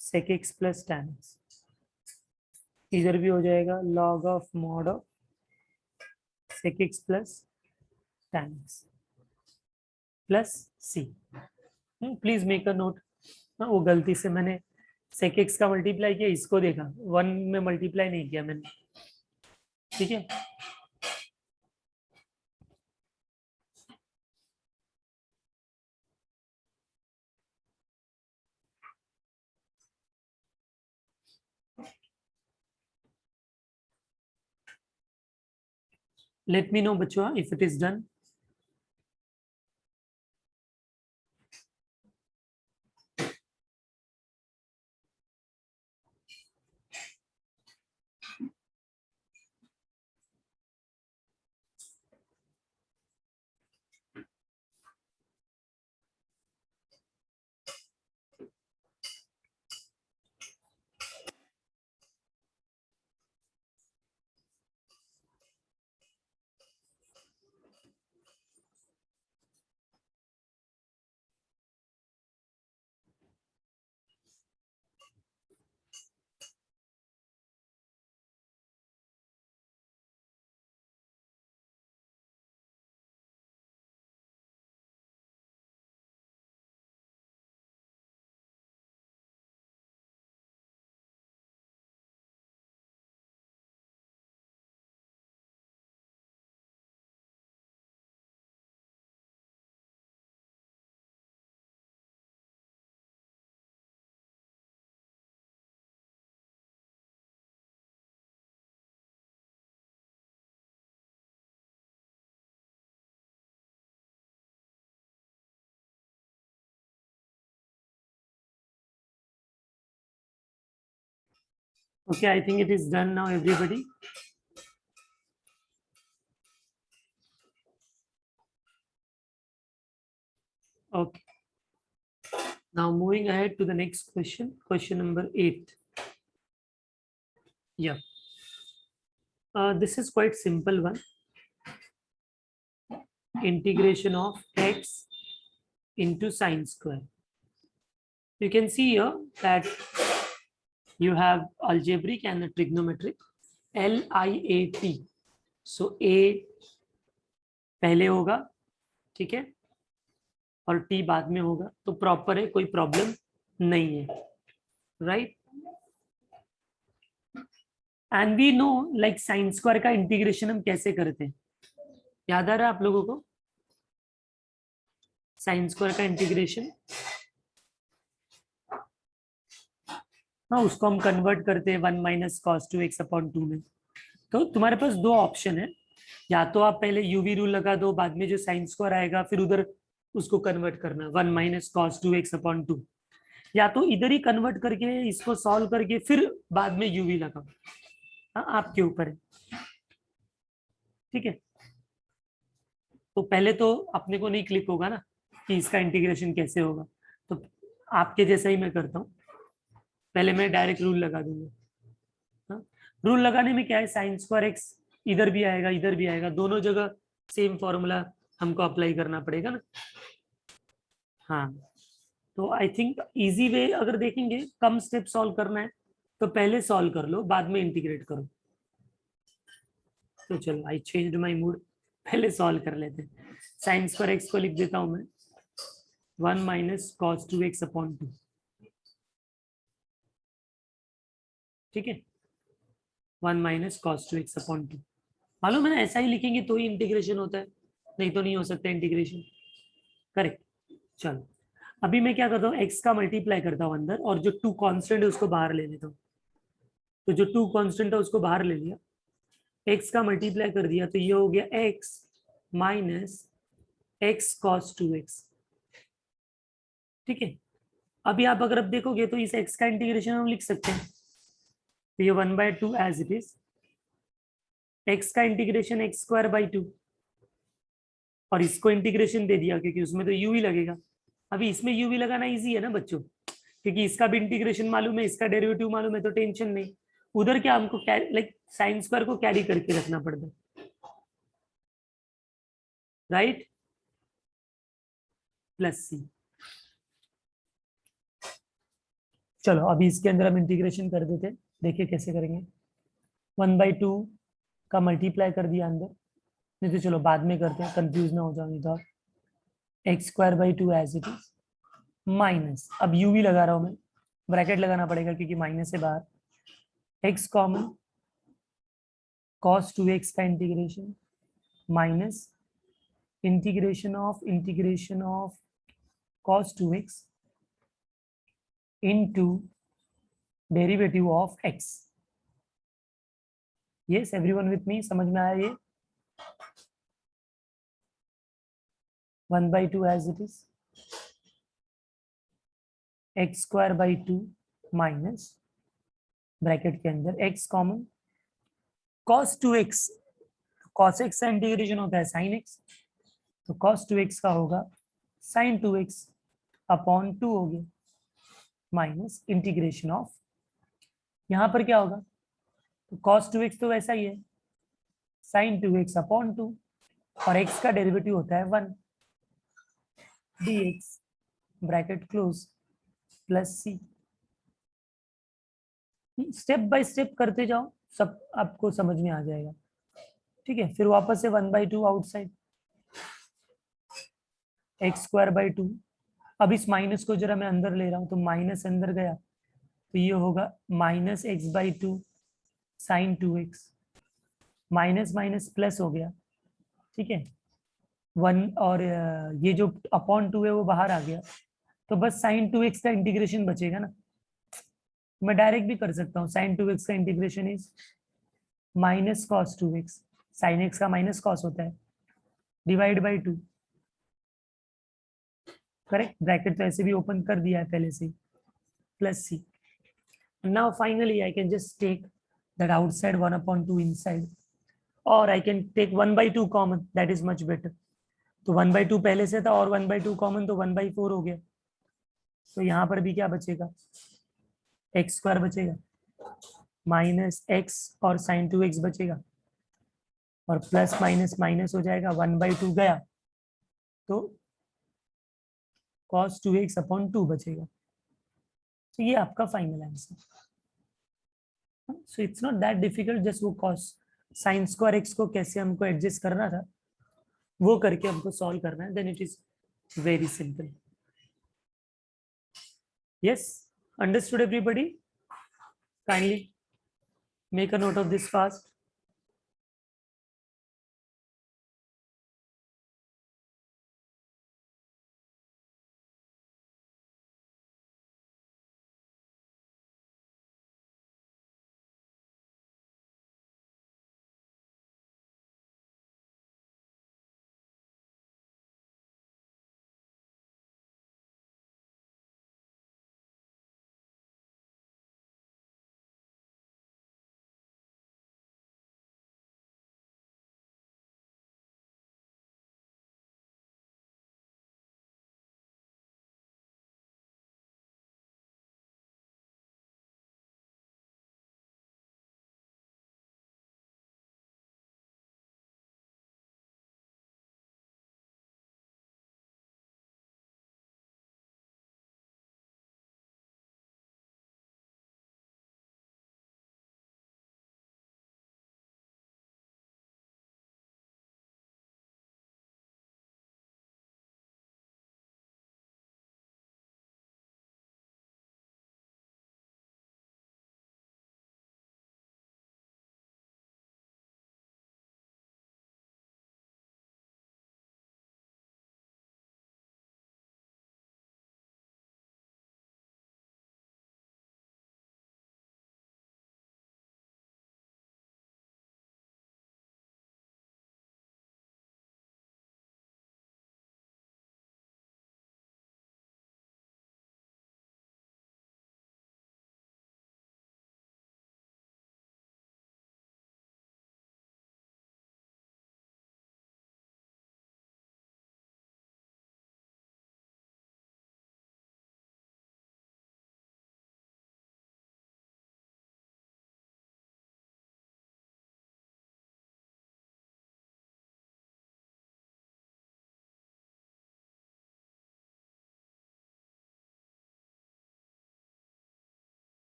A: sec x plus tan x. इधर भी हो जाएगा log of mod of sec x plus tan x plus c. Please make a note. वो गलती से मैंने sec x का मल्टीप्लाई किया, इसको देखा 1 में मल्टीप्लाई नहीं किया मैंने. ठीक है. Let me know बच्चों if it is done. Okay, I think it is done now, everybody. Okay. Now moving ahead to the next question, question number 8. Yeah. This is quite simple one. Integration of x into sine square. You can see here that you have algebraic and a trigonometric. LIAT. So A पहले होगा, ठीक है, और T बाद में होगा. तो proper है, कोई प्रॉब्लम नहीं है. Right. And we know like sine square का इंटीग्रेशन हम कैसे करते हैं, याद आ रहा है आप लोगों को? साइन स्क्वायर का इंटीग्रेशन, हाँ उसको हम कन्वर्ट करते हैं 1 minus cos two x upon 2 में। तो तुम्हारे पास दो ऑप्शन है, या तो आप पहले यूवी रूल लगा दो, बाद में जो साइन स्क्वायर आएगा फिर उधर उसको कन्वर्ट करना 1 minus cos two x upon 2, या तो इधर ही कन्वर्ट करके इसको सॉल्व करके फिर बाद में यूवी लगाओ। हाँ आपके ऊपर है, ठीक है। तो पहले तो अपने को नहीं क्लिक होगा ना कि इसका इंटीग्रेशन कैसे होगा, तो आपके जैसा ही मैं करता हूँ, पहले मैं डायरेक्ट रूल लगा दूंगा। हाँ? रूल लगाने में क्या है, साइन स्क्वायर एक्स इधर भी आएगा इधर भी आएगा, दोनों जगह सेम फॉर्मूला हमको अप्लाई करना पड़ेगा ना। हाँ तो आई थिंक इजी वे अगर देखेंगे, कम स्टेप सॉल्व करना है तो पहले सॉल्व कर लो बाद में इंटीग्रेट करो। तो चलो आई चेंज्ड माय मूड, पहले सॉल्व कर लेते हैं। साइन स्क्वायर एक्स को लिख देता हूं मैं 1 minus cos two x upon 2, ठीक है। 1 minus cos two x upon 2, मालूम है ना, ऐसा ही लिखेंगे तो ही इंटीग्रेशन होता है, नहीं तो नहीं हो सकता इंटीग्रेशन, करेक्ट। चलो अभी मैं क्या करता हूँ, एक्स का मल्टीप्लाई करता हूँ अंदर, और जो टू कांस्टेंट है उसको बाहर ले लेता हूँ। तो जो टू कांस्टेंट है उसको बाहर ले लिया, एक्स का मल्टीप्लाई कर दिया, तो ये हो गया x minus x cos two x, ठीक है। अभी आप अगर अब देखोगे तो इस एक्स का इंटीग्रेशन हम लिख सकते हैं, तो ये 1/2 एज इट इज, एक्स का इंटीग्रेशन एक्स स्क्वायर बाई 2, और इसको इंटीग्रेशन दे दिया क्योंकि उसमें तो यू ही लगेगा। अभी इसमें यू भी लगाना इजी है ना बच्चों, क्योंकि इसका भी इंटीग्रेशन मालूम है, इसका डेरिवेटिव मालूम है, तो टेंशन नहीं। उधर क्या हमको लाइक साइन स्क्वायर को कैरी करके रखना पड़ता है, राइट, प्लस सी। चलो अभी इसके अंदर हम इंटीग्रेशन कर देते हैं, देखिए कैसे करेंगे। 1/2 का मल्टीप्लाई कर दिया अंदर, नहीं तो चलो बाद में करते हैं, कंफ्यूज ना हो जाओ। तो x square by 2 as it is, minus, अब यू भी लगा रहा हूं मैं, ब्रैकेट लगाना पड़ेगा क्योंकि माइनस से बाहर, एक्स कॉमन, कॉस 2x का integration minus integration of cos 2x into derivative of x। Yes everyone with me, समझ में आया ये? 1/2 as it is, x square by 2 minus bracket के अंदर x common, cos 2x, cos x का integration होता है sin x, तो cos 2x का होगा sin 2x अपॉन 2 हो गया, माइनस इंटीग्रेशन ऑफ, यहां पर क्या होगा, तो cos 2x तो वैसा ही है, sin 2x अपॉन 2, और x का डेरिवेटिव होता है 1 dx bracket close plus c. Step by step करते जाओ, सब आपको समझ में आ जाएगा, ठीक है। फिर वापस से 1/2 आउटसाइड, एक्स स्क्वायर बाई 2, अब इस माइनस को जरा मैं अंदर ले रहा हूं, तो माइनस अंदर गया तो ये होगा minus x by 2 sine 2x, minus minus plus हो गया, ठीक है। 1 और ये जो अपॉन 2 है वो बाहर आ गया, तो बस साइन 2x का इंटीग्रेशन बचेगा ना। मैं डायरेक्ट भी कर सकता हूँ, साइन 2x का integration is minus cos 2x, sine x का माइनस कॉस होता है, डिवाइड बाई 2, करेक्ट। ब्रैकेट तो ऐसे भी ओपन कर दिया है पहले से, plus c. Now finally I can just take that outside 1/2 inside, और I can take 1/2 common, that is much better. तो 1/2 पहले से था और 1/2 कॉमन, तो 1/4 हो गया। तो यहाँ पर भी क्या बचेगा, एक्स स्क्वायर बचेगा, माइनस एक्स और साइन 2x बचेगा, और प्लस माइनस माइनस हो जाएगा, 1/2 गया तो cos 2x अपॉन 2 बचेगा। तो ये आपका final answer. So it's not that difficult, just वो cos साइन स्क्वायर एक्स को कैसे हमको एडजस्ट करना था वो करके हमको सॉल्व करना है, then it is very simple. yes, understood everybody? Kindly make a note of this fast.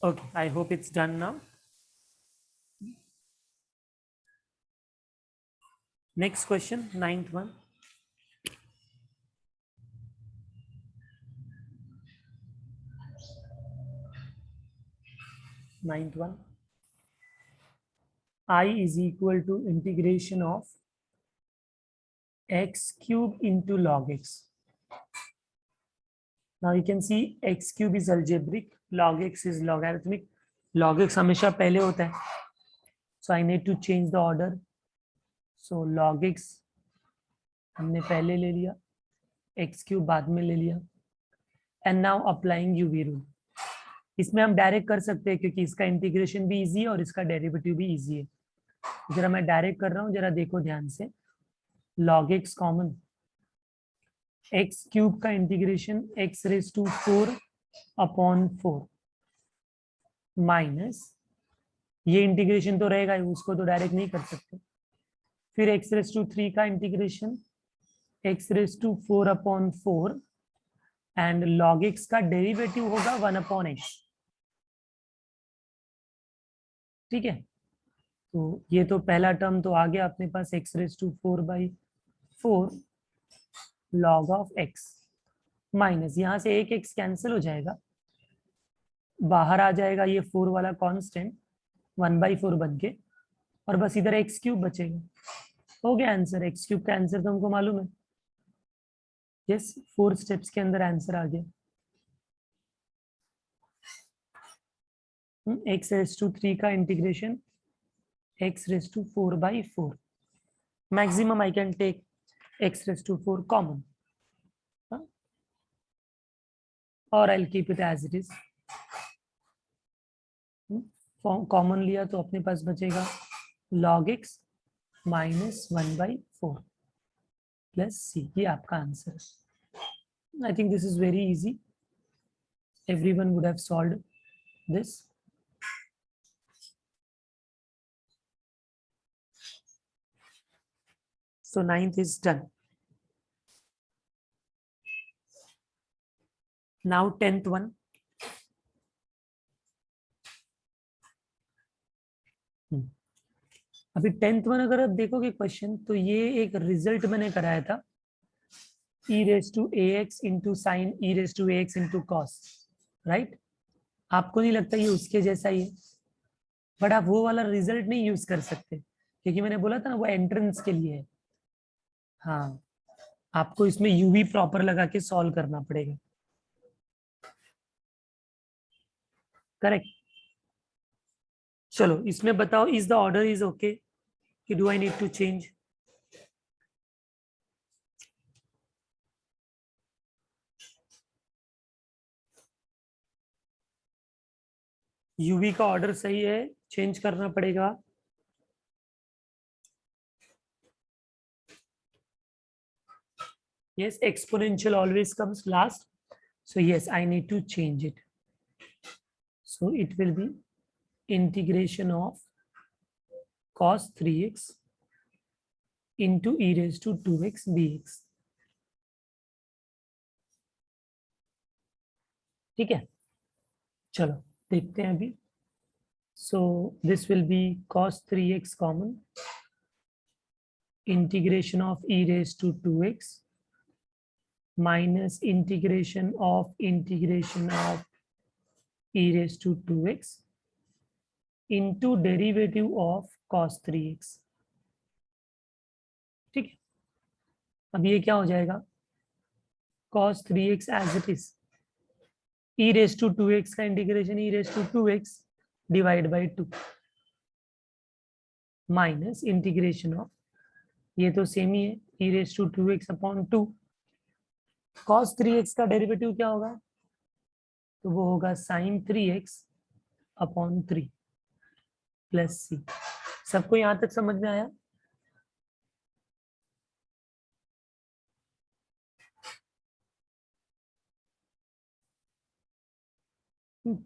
A: Okay, I hope it's done now. Next question, ninth one. Ninth one. I is equal to integration of x cube into log x. Now you can see x cube is algebraic, log x is logarithmic. Log x हमेशा पहले होता है. So I need to change the order. So log x हमने पहले ले लिया, x cube बाद में ले लिया. And now applying UV rule. इसमें हम डायरेक्ट कर सकते हैं क्योंकि इसका इंटीग्रेशन भी इजी है और इसका डेरिवेटिव भी इजी है. जरा मैं डायरेक्ट कर रहा हूँ, जरा देखो ध्यान से. log x common, x cube का integration x raise to 4 upon 4 minus ये इंटीग्रेशन तो रहेगा ही, उसको तो डायरेक्ट नहीं कर सकते. फिर x रेज टू 3 का integration x raise to 4 upon 4 and log x का डेरिवेटिव होगा 1 अपॉन x. ठीक है, तो ये तो पहला टर्म तो आ गया अपने पास x raise to 4/4 log of x minus यहाँ से एक x कैंसिल हो जाएगा, बाहर आ जाएगा ये 4 वाला कांस्टेंट 1/4 बन के, और बस इधर x क्यूब बचेगा. हो गया आंसर. x क्यूब का आंसर तो हमको मालूम है. यस, 4 स्टेप्स के अंदर आंसर आ गया. x रेज टू 3 का integration x raise to 4/4. Maximum I can take x raise to 4 common, और I will keep it as it is. Common लिया तो अपने पास बचेगा log x minus 1/4 plus c. ये आपका आंसर है. I think this is very easy. Everyone would have solved this. So 9th is done. Now 10th one. अभी 10th one अगर आप देखोगे क्वेश्चन, तो ये एक रिजल्ट मैंने कराया था, e raise to ax into sine e raise to ax into cos. Right, आपको नहीं लगता ये उसके जैसा ही है? बट आप वो वाला रिजल्ट नहीं यूज कर सकते क्योंकि मैंने बोला था ना वो एंट्रेंस के लिए है. हाँ, आपको इसमें यूवी प्रॉपर लगा के सॉल्व करना पड़ेगा. करेक्ट. चलो इसमें बताओ, is the order is okay कि do I need to change? UV का ऑर्डर सही है, चेंज करना पड़ेगा? Yes, exponential always comes last. So yes, I need to change it. So it will be integration of cos 3x into e raised to 2x dx. ठीक है, चलो देखते हैं अभी. So this will be cos 3x common, integration of e raised to 2x minus integration of e raised to 2x into derivative of cos 3x. ठीक है, अब ये क्या हो जाएगा? cos 3x as it is, e raised to 2x का integration e raised to 2x divide by 2 minus integration of, ये तो सेम ही है, e raised to 2x upon 2. cos 3x का डेरिवेटिव क्या होगा? तो वो होगा sin 3x अपॉन 3 प्लस सी. सबको यहां तक समझ में आया?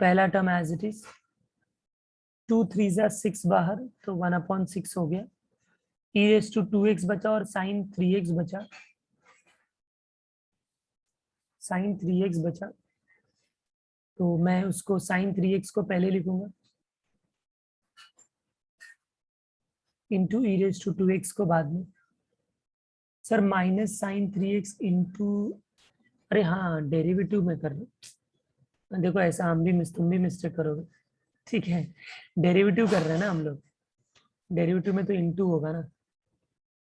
A: पहला टर्म एज इट इज, 2 3 6 बाहर, तो 1/6 हो गया. e raised to 2x बचा और sin 3x बचा. sin 3x बचा तो मैं उसको sin 3x को पहले लिखूंगा, into E raise to 2x को बाद में। Sir minus sign 3x into, अरे हाँ डेरिवेटिव में कर रहे, देखो ऐसा हम भी तुम भी मिस्टेक करोगे, ठीक है, डेरिवेटिव कर रहे हैं ना हम लोग, डेरिवेटिव में तो इंटू होगा ना,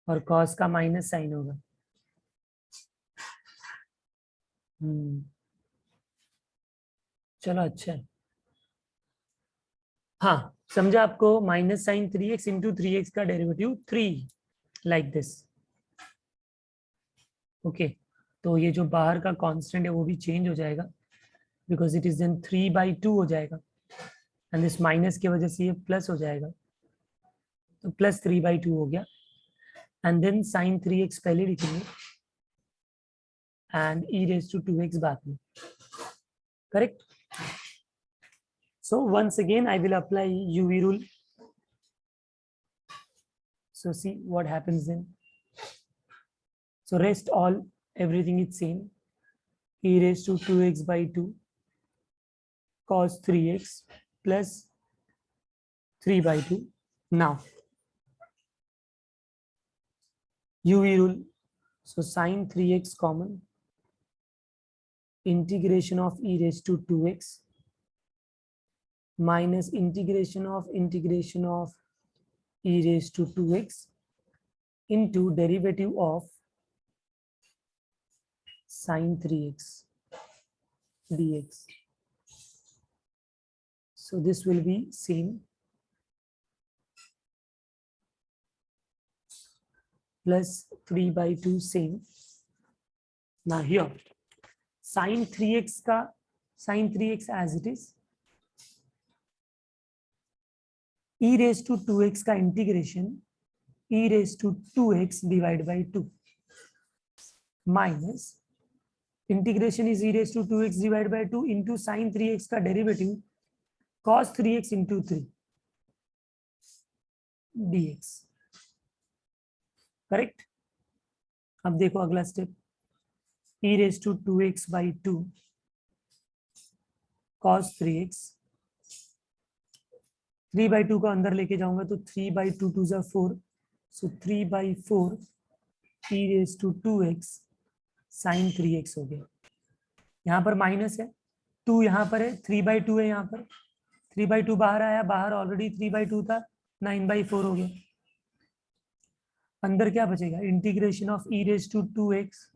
A: और कॉस का माइनस साइन होगा। चलो अच्छा है, हाँ समझा आपको, minus sign 3x into 3x का डेरिवेटिव 3, लाइक दिस। ओके, तो ये जो बाहर का कांस्टेंट है वो भी चेंज हो जाएगा, बिकॉज इट इज देन 3/2 हो जाएगा, एंड इस माइनस की वजह से ये प्लस हो जाएगा, तो प्लस 3/2 हो गया, एंड देन साइन 3x पहले लिखेंगे and E raise to 2x बाद में, correct. So once again I will apply UV rule. So see what happens then. So rest all, everything is same. E raised to 2x by 2 cos 3x plus 3/2. Now UV rule. So sin 3x common, integration of e raised to 2x minus integration of e raised to 2x into derivative of sin 3x dx. So this will be same plus 3/2 same. Now here sin 3x का sin 3x as it is, e raised to 2x का integration e raised to 2x divided by 2 minus integration is e raised to 2x divided by 2 into sin 3x का derivative cos 3x into 3 dx, correct. अब देखो अगला step, e raised to 2x by 2 cos 3x, 3/2 को अंदर लेके जाऊंगा तो 3/2 2 जा 4, सो 3/4 e raised to 2x sin 3x हो गया। यहाँ पर माइनस है, 2 यहाँ पर है, 3/2 है, यहाँ पर 3/2 बाहर आया, बाहर ऑलरेडी 3/2 था, 9/4 हो गया। अंदर क्या बचेगा, integration of e raised to 2x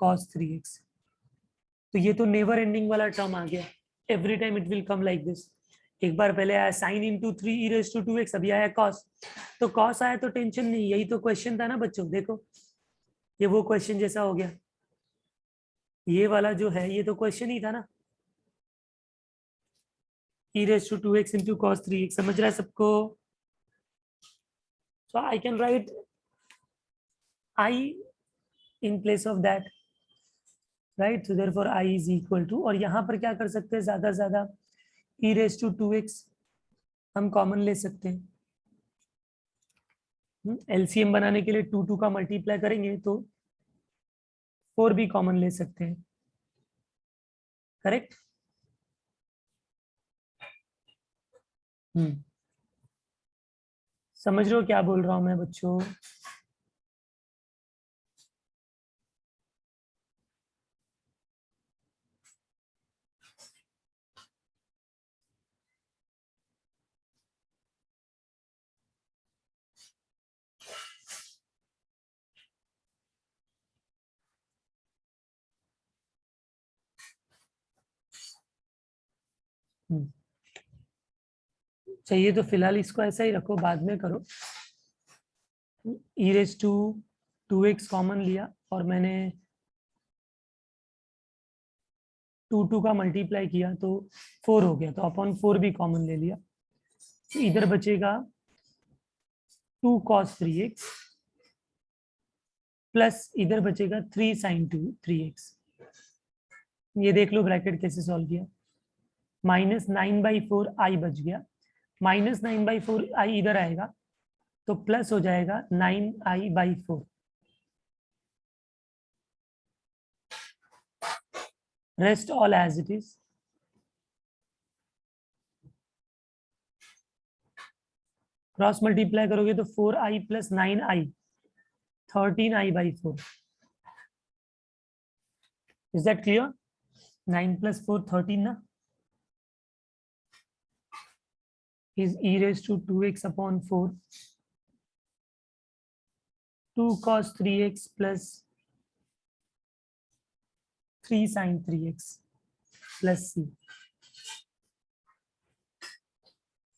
A: cos 3x। तो ये तो नेवर एंडिंग वाला टर्म आ गया, every time it will come like this. एक बार पहले आया sine into 3 e raise to 2x, अभी आया कॉस, तो कॉस आया तो टेंशन नहीं, यही तो क्वेश्चन था ना बच्चों। देखो ये वो क्वेश्चन जैसा हो गया, ये वाला जो है ये तो क्वेश्चन ही था ना, e raise to 2x into cos 3x, समझ रहा है सबको। So I can write I in place of that, right. So therefore I is equal to, और यहाँ पर क्या कर सकते हैं, ज्यादा से ज्यादा ई रेज टू 2x हम कॉमन ले सकते हैं। एलसीएम बनाने के लिए 2 का मल्टीप्लाई करेंगे तो 4 भी कॉमन ले सकते हैं, करेक्ट। समझ रहे हो क्या बोल रहा हूं मैं बच्चों। चाहिए तो फिलहाल इसको ऐसा ही रखो, बाद में करो। ई रेज टू 2x कॉमन लिया और मैंने 2 का मल्टीप्लाई किया तो 4 हो गया, तो अपॉन 4 भी कॉमन ले लिया, तो इधर बचेगा 2 cos 3x प्लस इधर बचेगा 3 sin 3x। ये देख लो ब्रैकेट कैसे सॉल्व किया, -9/4 आई बच गया, -9/4 आई इधर आएगा तो प्लस हो जाएगा 9i/4। Rest all as it is, cross multiply करोगे तो 4i plus 9i 13i/4. Is that clear? 9 plus 4 13 ना, is e raised to 2x upon 4 2 cos 3x plus 3 sin 3x plus c.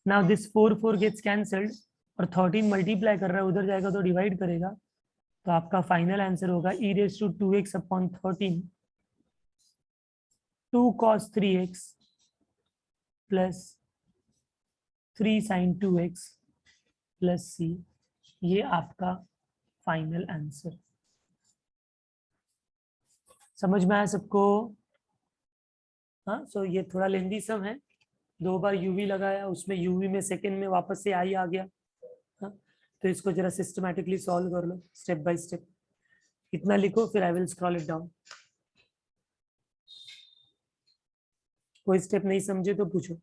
A: Now this 4 gets cancelled और 13 multiply कर रहा है, उधर जाएगा तो डिवाइड करेगा, तो आपका फाइनल आंसर होगा e raised to 2x upon 13 2 cos 3x plus 3 sin 2x plus c. ये आपका फाइनल आंसर. समझ में आया सबको? हाँ, सो ये थोड़ा लेंदी सम है. 2 बार यूवी लगाया, उसमें यूवी में सेकंड में वापस से आई आ गया. हाँ, तो इसको जरा सिस्टमैटिकली सॉल्व कर लो स्टेप बाय स्टेप. इतना लिखो, फिर आई विल स्क्रॉल इट डाउन. कोई स्टेप नहीं समझे तो पूछो.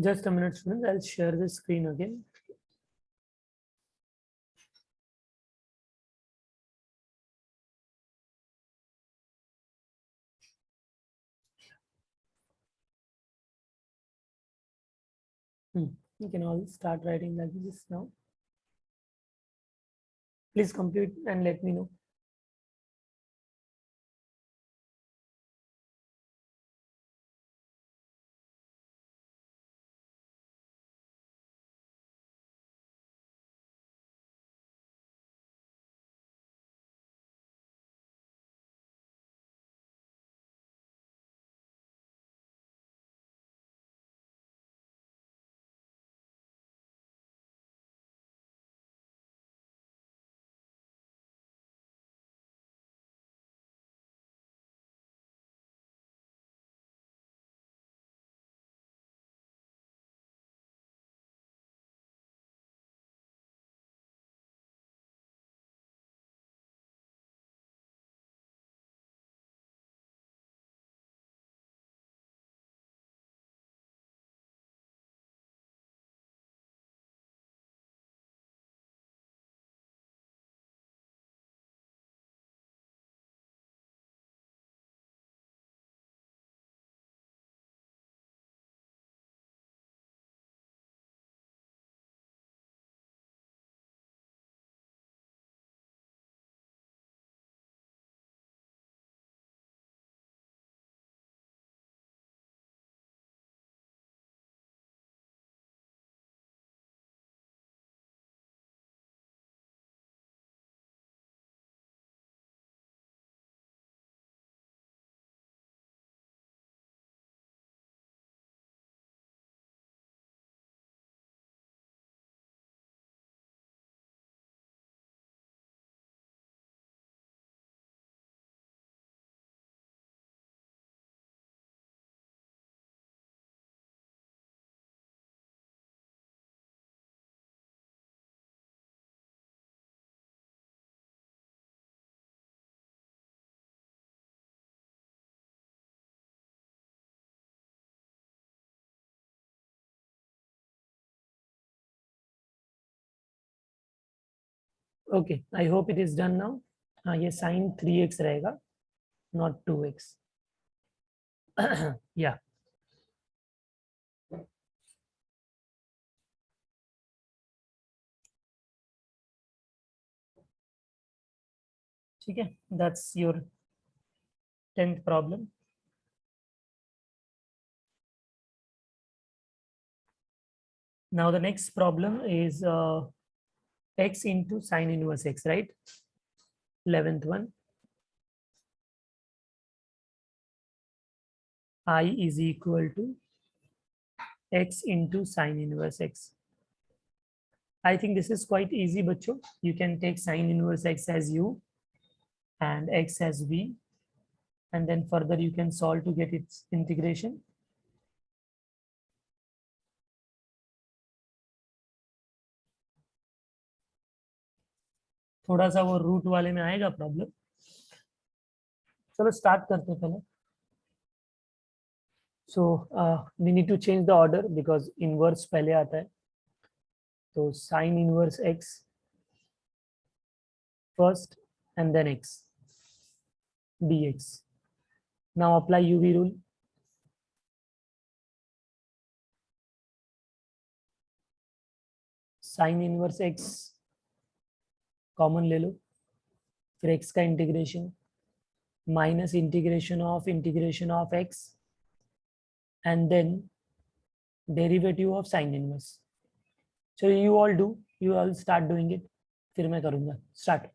A: Just a minute, students. I'll share the screen again. You can all start writing like this now. Please complete and let me know. Okay, I hope it is done now. हाँ, ये sign 3x रहेगा, not 2x. या ठीक है, that's your 10th problem. Now the next problem is x into sine inverse x, right? 11th one. I is equal to x into sine inverse x. I think this is quite easy, bachcho. You can take sine inverse x as u and x as v, and then further you can solve to get its integration. थोड़ा सा वो root वाले में आएगा problem. चलो start करते हैं पहले. So we need to change the order because inverse पहले आता है. तो sine inverse x first and then x dx. Now apply UV rule. Sin inverse x common ले लो, फिर x का integration minus integration of x and then derivative of sine inverse. So you all start doing it. फिर मैं करूंगा. Start.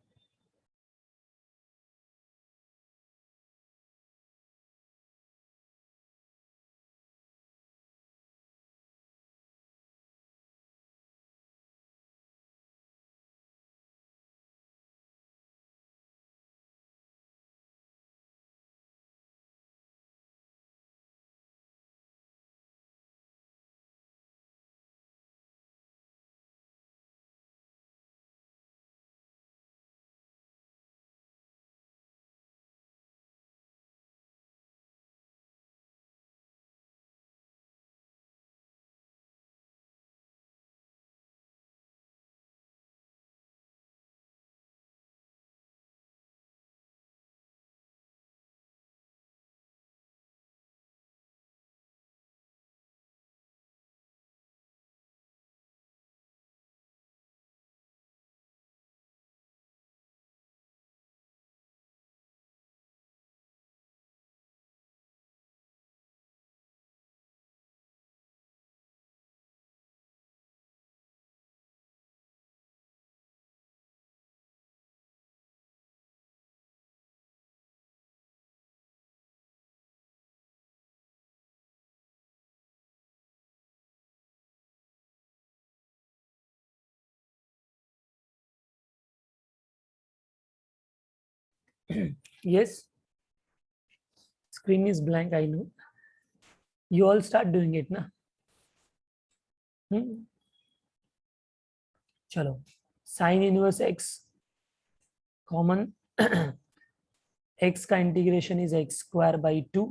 A: Yes, screen is blank, I know. You all start doing it na. चलो, sine inverse x common. x का integration is x square by 2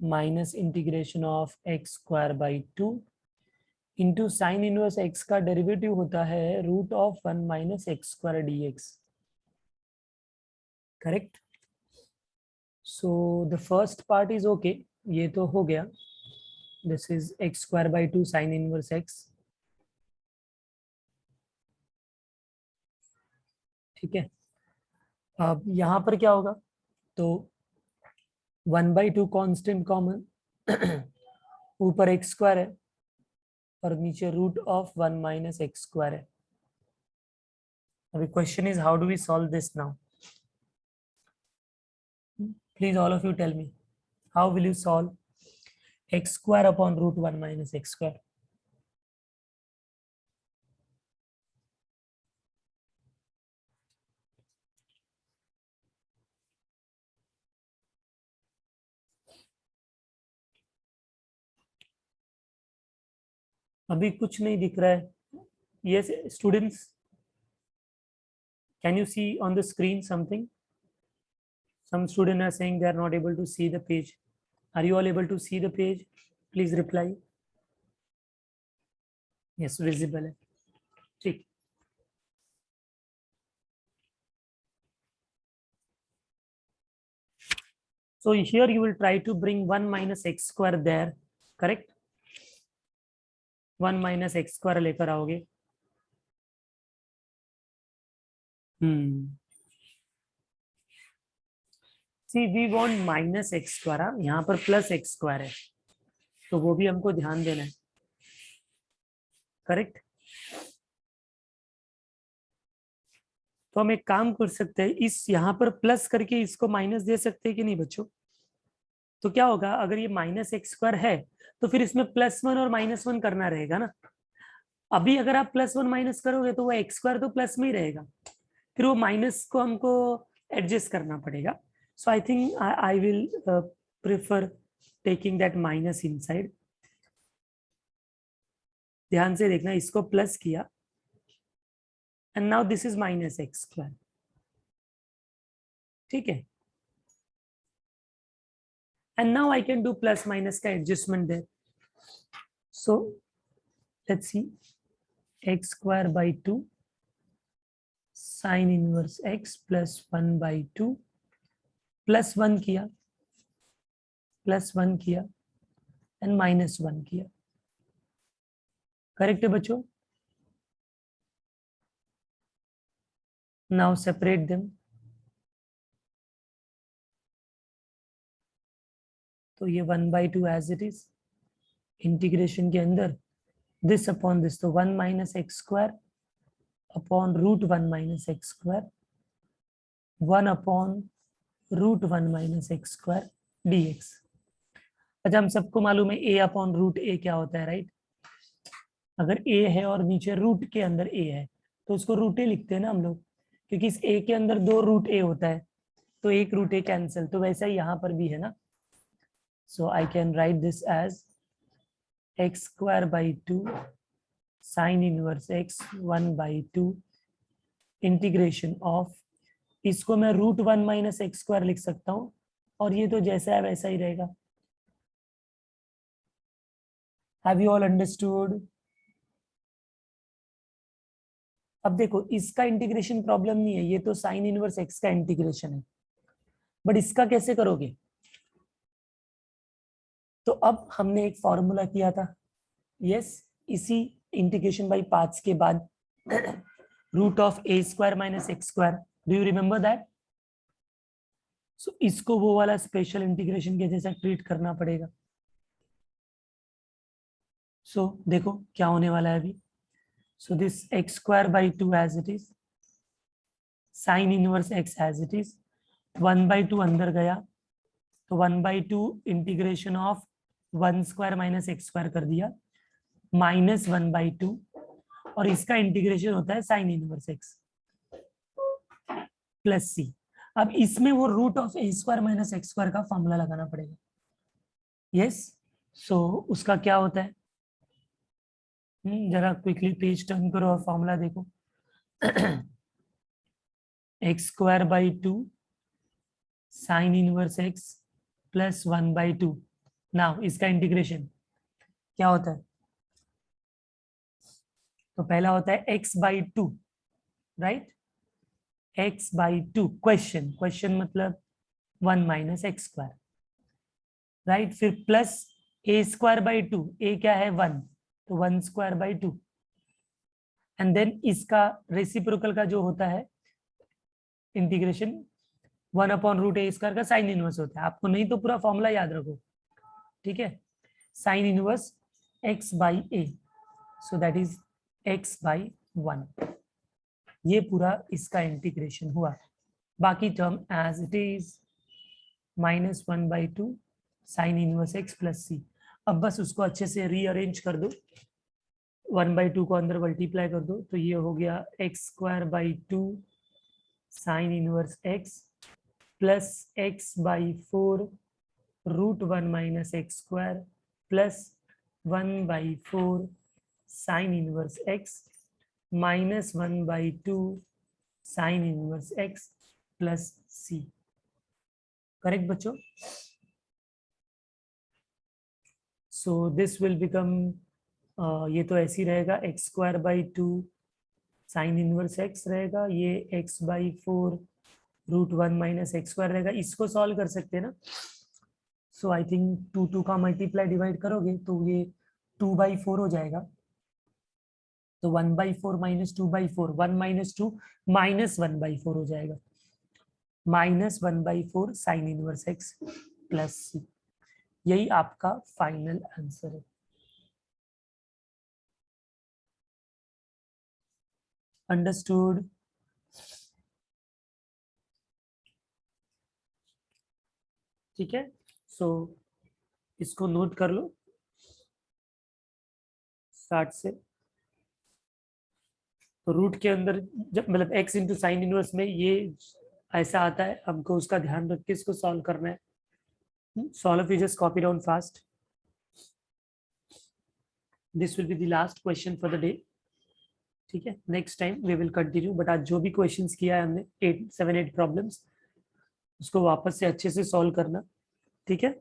A: minus integration of x square by 2 into sine inverse x का derivative होता है root of 1 minus x square d x. Correct. So the first part is okay, ये तो हो गया. This is x square by 2 sine inverse x. ठीक है. अब यहाँ पर क्या होगा, तो 1/2 कांस्टेंट कॉमन, ऊपर एक्स स्क्वायर है और नीचे root of 1 minus x square है. अभी question is how do we solve this now. Please all of you tell me how will you solve x square upon root 1 minus x square. अभी कुछ नहीं दिख रहा है. Yes, students, can you see on the screen something? Some students are saying they are not able to see the page. Are you all able to see the page? Please reply. Yes, visible है. ठीक. So here you will try to bring 1 minus x square there, correct? 1 minus x square लेकर आओगे. See, we want minus x square. यहाँ पर plus x square है, तो वो भी हमको ध्यान देना है, करेक्ट? तो हम एक काम कर सकते हैं, इस यहाँ पर प्लस करके इसको माइनस दे सकते हैं कि नहीं बच्चों? तो क्या होगा, अगर ये माइनस एक्स स्क्वायर है तो फिर इसमें +1 और -1 करना रहेगा ना. अभी अगर आप +1 माइनस करोगे तो वो एक्स स्क्वायर तो प्लस में ही रहेगा, फिर वो माइनस को हमको एडजस्ट करना पड़ेगा. So I think I will prefer taking that minus inside. ध्यान से देखना, इसको प्लस किया and now this is minus x square. ठीक है, and now I can do plus minus का adjustment there. So let's see, x square by 2 sin inverse x plus 1 by 2 plus 1 किया and minus 1 किया. Correct है बच्चों? Now separate them. तो ये 1 by 2 as it is, integration के अंदर this upon this, तो 1 minus x square upon root 1 minus x square, 1 upon root 1 minus x square dx. अच्छा, हम सबको मालूम है a upon root a क्या होता है, राइट? अगर a है और नीचे रूट के अंदर a है तो उसको रूट a लिखते हैं ना हम लोग, क्योंकि इस a के अंदर 2 रूट a होता है, तो एक रूट a कैंसिल. तो वैसा ही यहाँ पर भी है ना. So I can write this as x square by 2 sin inverse x 1 by 2 integration of, इसको मैं रूट 1 माइनस एक्स स्क्वायर लिख सकता हूँ, और ये तो जैसा है वैसा ही रहेगा. Have you all understood? अब देखो, इसका इंटीग्रेशन प्रॉब्लम नहीं है, ये तो साइन इनवर्स एक्स का इंटीग्रेशन है, बट इसका कैसे करोगे? तो अब हमने एक फॉर्मूला किया था, यस, इसी इंटीग्रेशन बाय पार्ट्स के बाद, root of a square minus x square. Do you remember that? So इसको वो वाला स्पेशल इंटीग्रेशन के जैसा ट्रीट करना पड़ेगा. सो देखो क्या होने वाला है अभी. So this x square by 2 as it is, sine inverse x as it is, 1 by 2 अंदर गया तो 1 by 2 integration of 1 square minus x square कर दिया, माइनस 1 by 2, और इसका इंटीग्रेशन होता है sine inverse x plus c. अब इसमें वो root of a square minus x square का फॉर्मूला लगाना पड़ेगा. यस, सो उसका क्या होता है, जरा क्विकली पेज टर्न करो और फॉर्मूला देखो. X square by 2 sine inverse x plus 1 by 2. Now इसका इंटीग्रेशन क्या होता है? तो पहला होता है x by 2, right? x by 2, question मतलब 1 minus x square, राइट? फिर plus a square by 2, a क्या है 1, तो 1 square by 2, एंड देन इसका रेसिप्रोकल का जो होता है इंटीग्रेशन 1 अपॉन रूट ए स्क्वायर का साइन इनवर्स होता है. आपको नहीं तो पूरा फॉर्मूला याद रखो, ठीक है? Sine inverse x by a, so that is x by 1. ये पूरा इसका इंटीग्रेशन हुआ. बाकी term as it is, minus 1 by 2 sine inverse x plus c. अब बस उसको अच्छे से रीअरेंज कर दो, 1 by 2 को अंदर मल्टीप्लाई कर दो, तो ये हो गया x square by 2 sine inverse x plus x by 4 root 1 minus x square plus 1 by 4 sine inverse x minus 1 by 2 sine inverse x plus c. Correct बच्चों? सो दिस विल बिकम, ये तो ऐसे ही रहेगा, x square by 2 sine inverse x रहेगा, ये x by 4 √1 minus x square रहेगा, इसको solve कर सकते हैं ना। सो आई थिंक 2 का मल्टीप्लाई डिवाइड करोगे तो ये 2/4 हो जाएगा। तो 1/4 माइनस 2/4, 1 माइनस 2 -1/4 हो जाएगा, -1/4 साइन इनवर्स एक्स प्लस सी। यही आपका फाइनल आंसर है। अंडरस्टूड? ठीक है, सो इसको नोट कर लो 60 से। तो रूट के अंदर जब मतलब x इंटू साइन इनवर्स में ये ऐसा आता है, हमको उसका ध्यान रख के इसको सॉल्व करना है। Solve, you just copy down fast. This will be the last question for the day. ठीक है, next time we will continue, but आज जो भी क्वेश्चंस किया है हमने 7-8 प्रॉब्लम्स, उसको वापस से अच्छे से सॉल्व करना। ठीक है,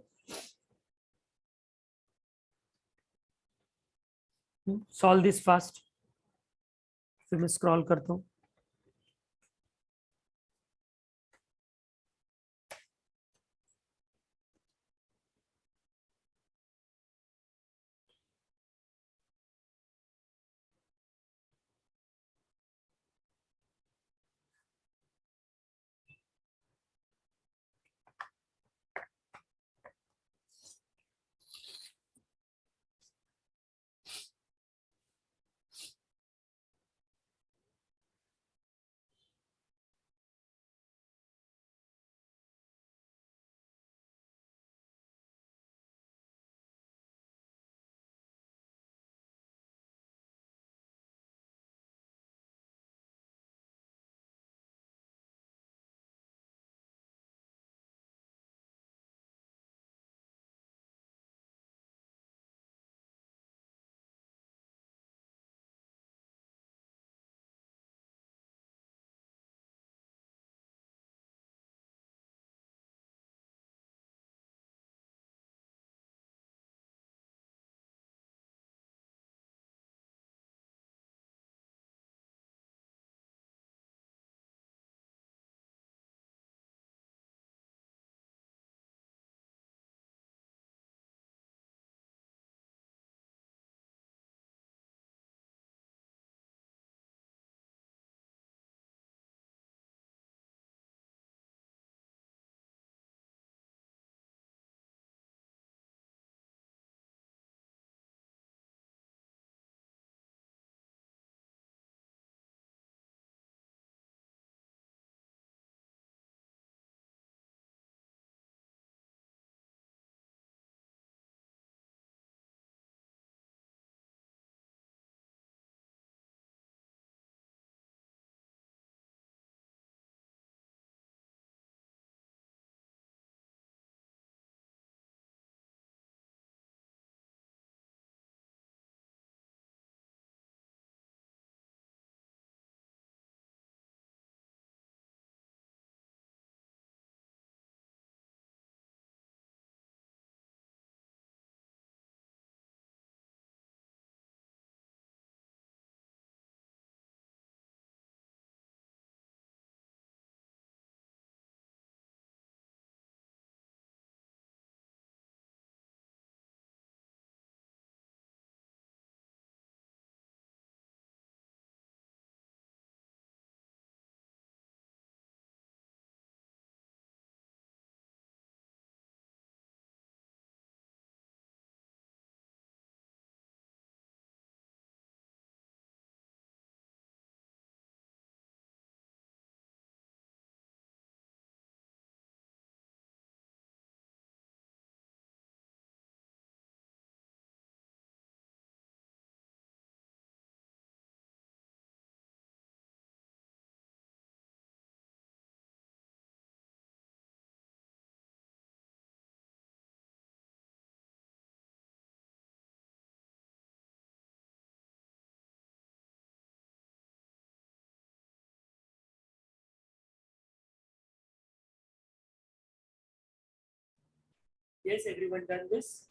A: सॉल्व दिस फास्ट। फिर मैं स्क्रॉल करता हूँ। Yes, everyone done this?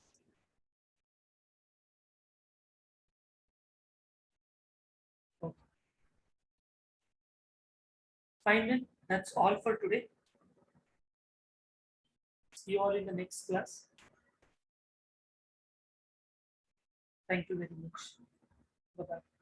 A: Okay. Fine then. That's all for today. See you all in the next class. Thank you very much. Bye-bye.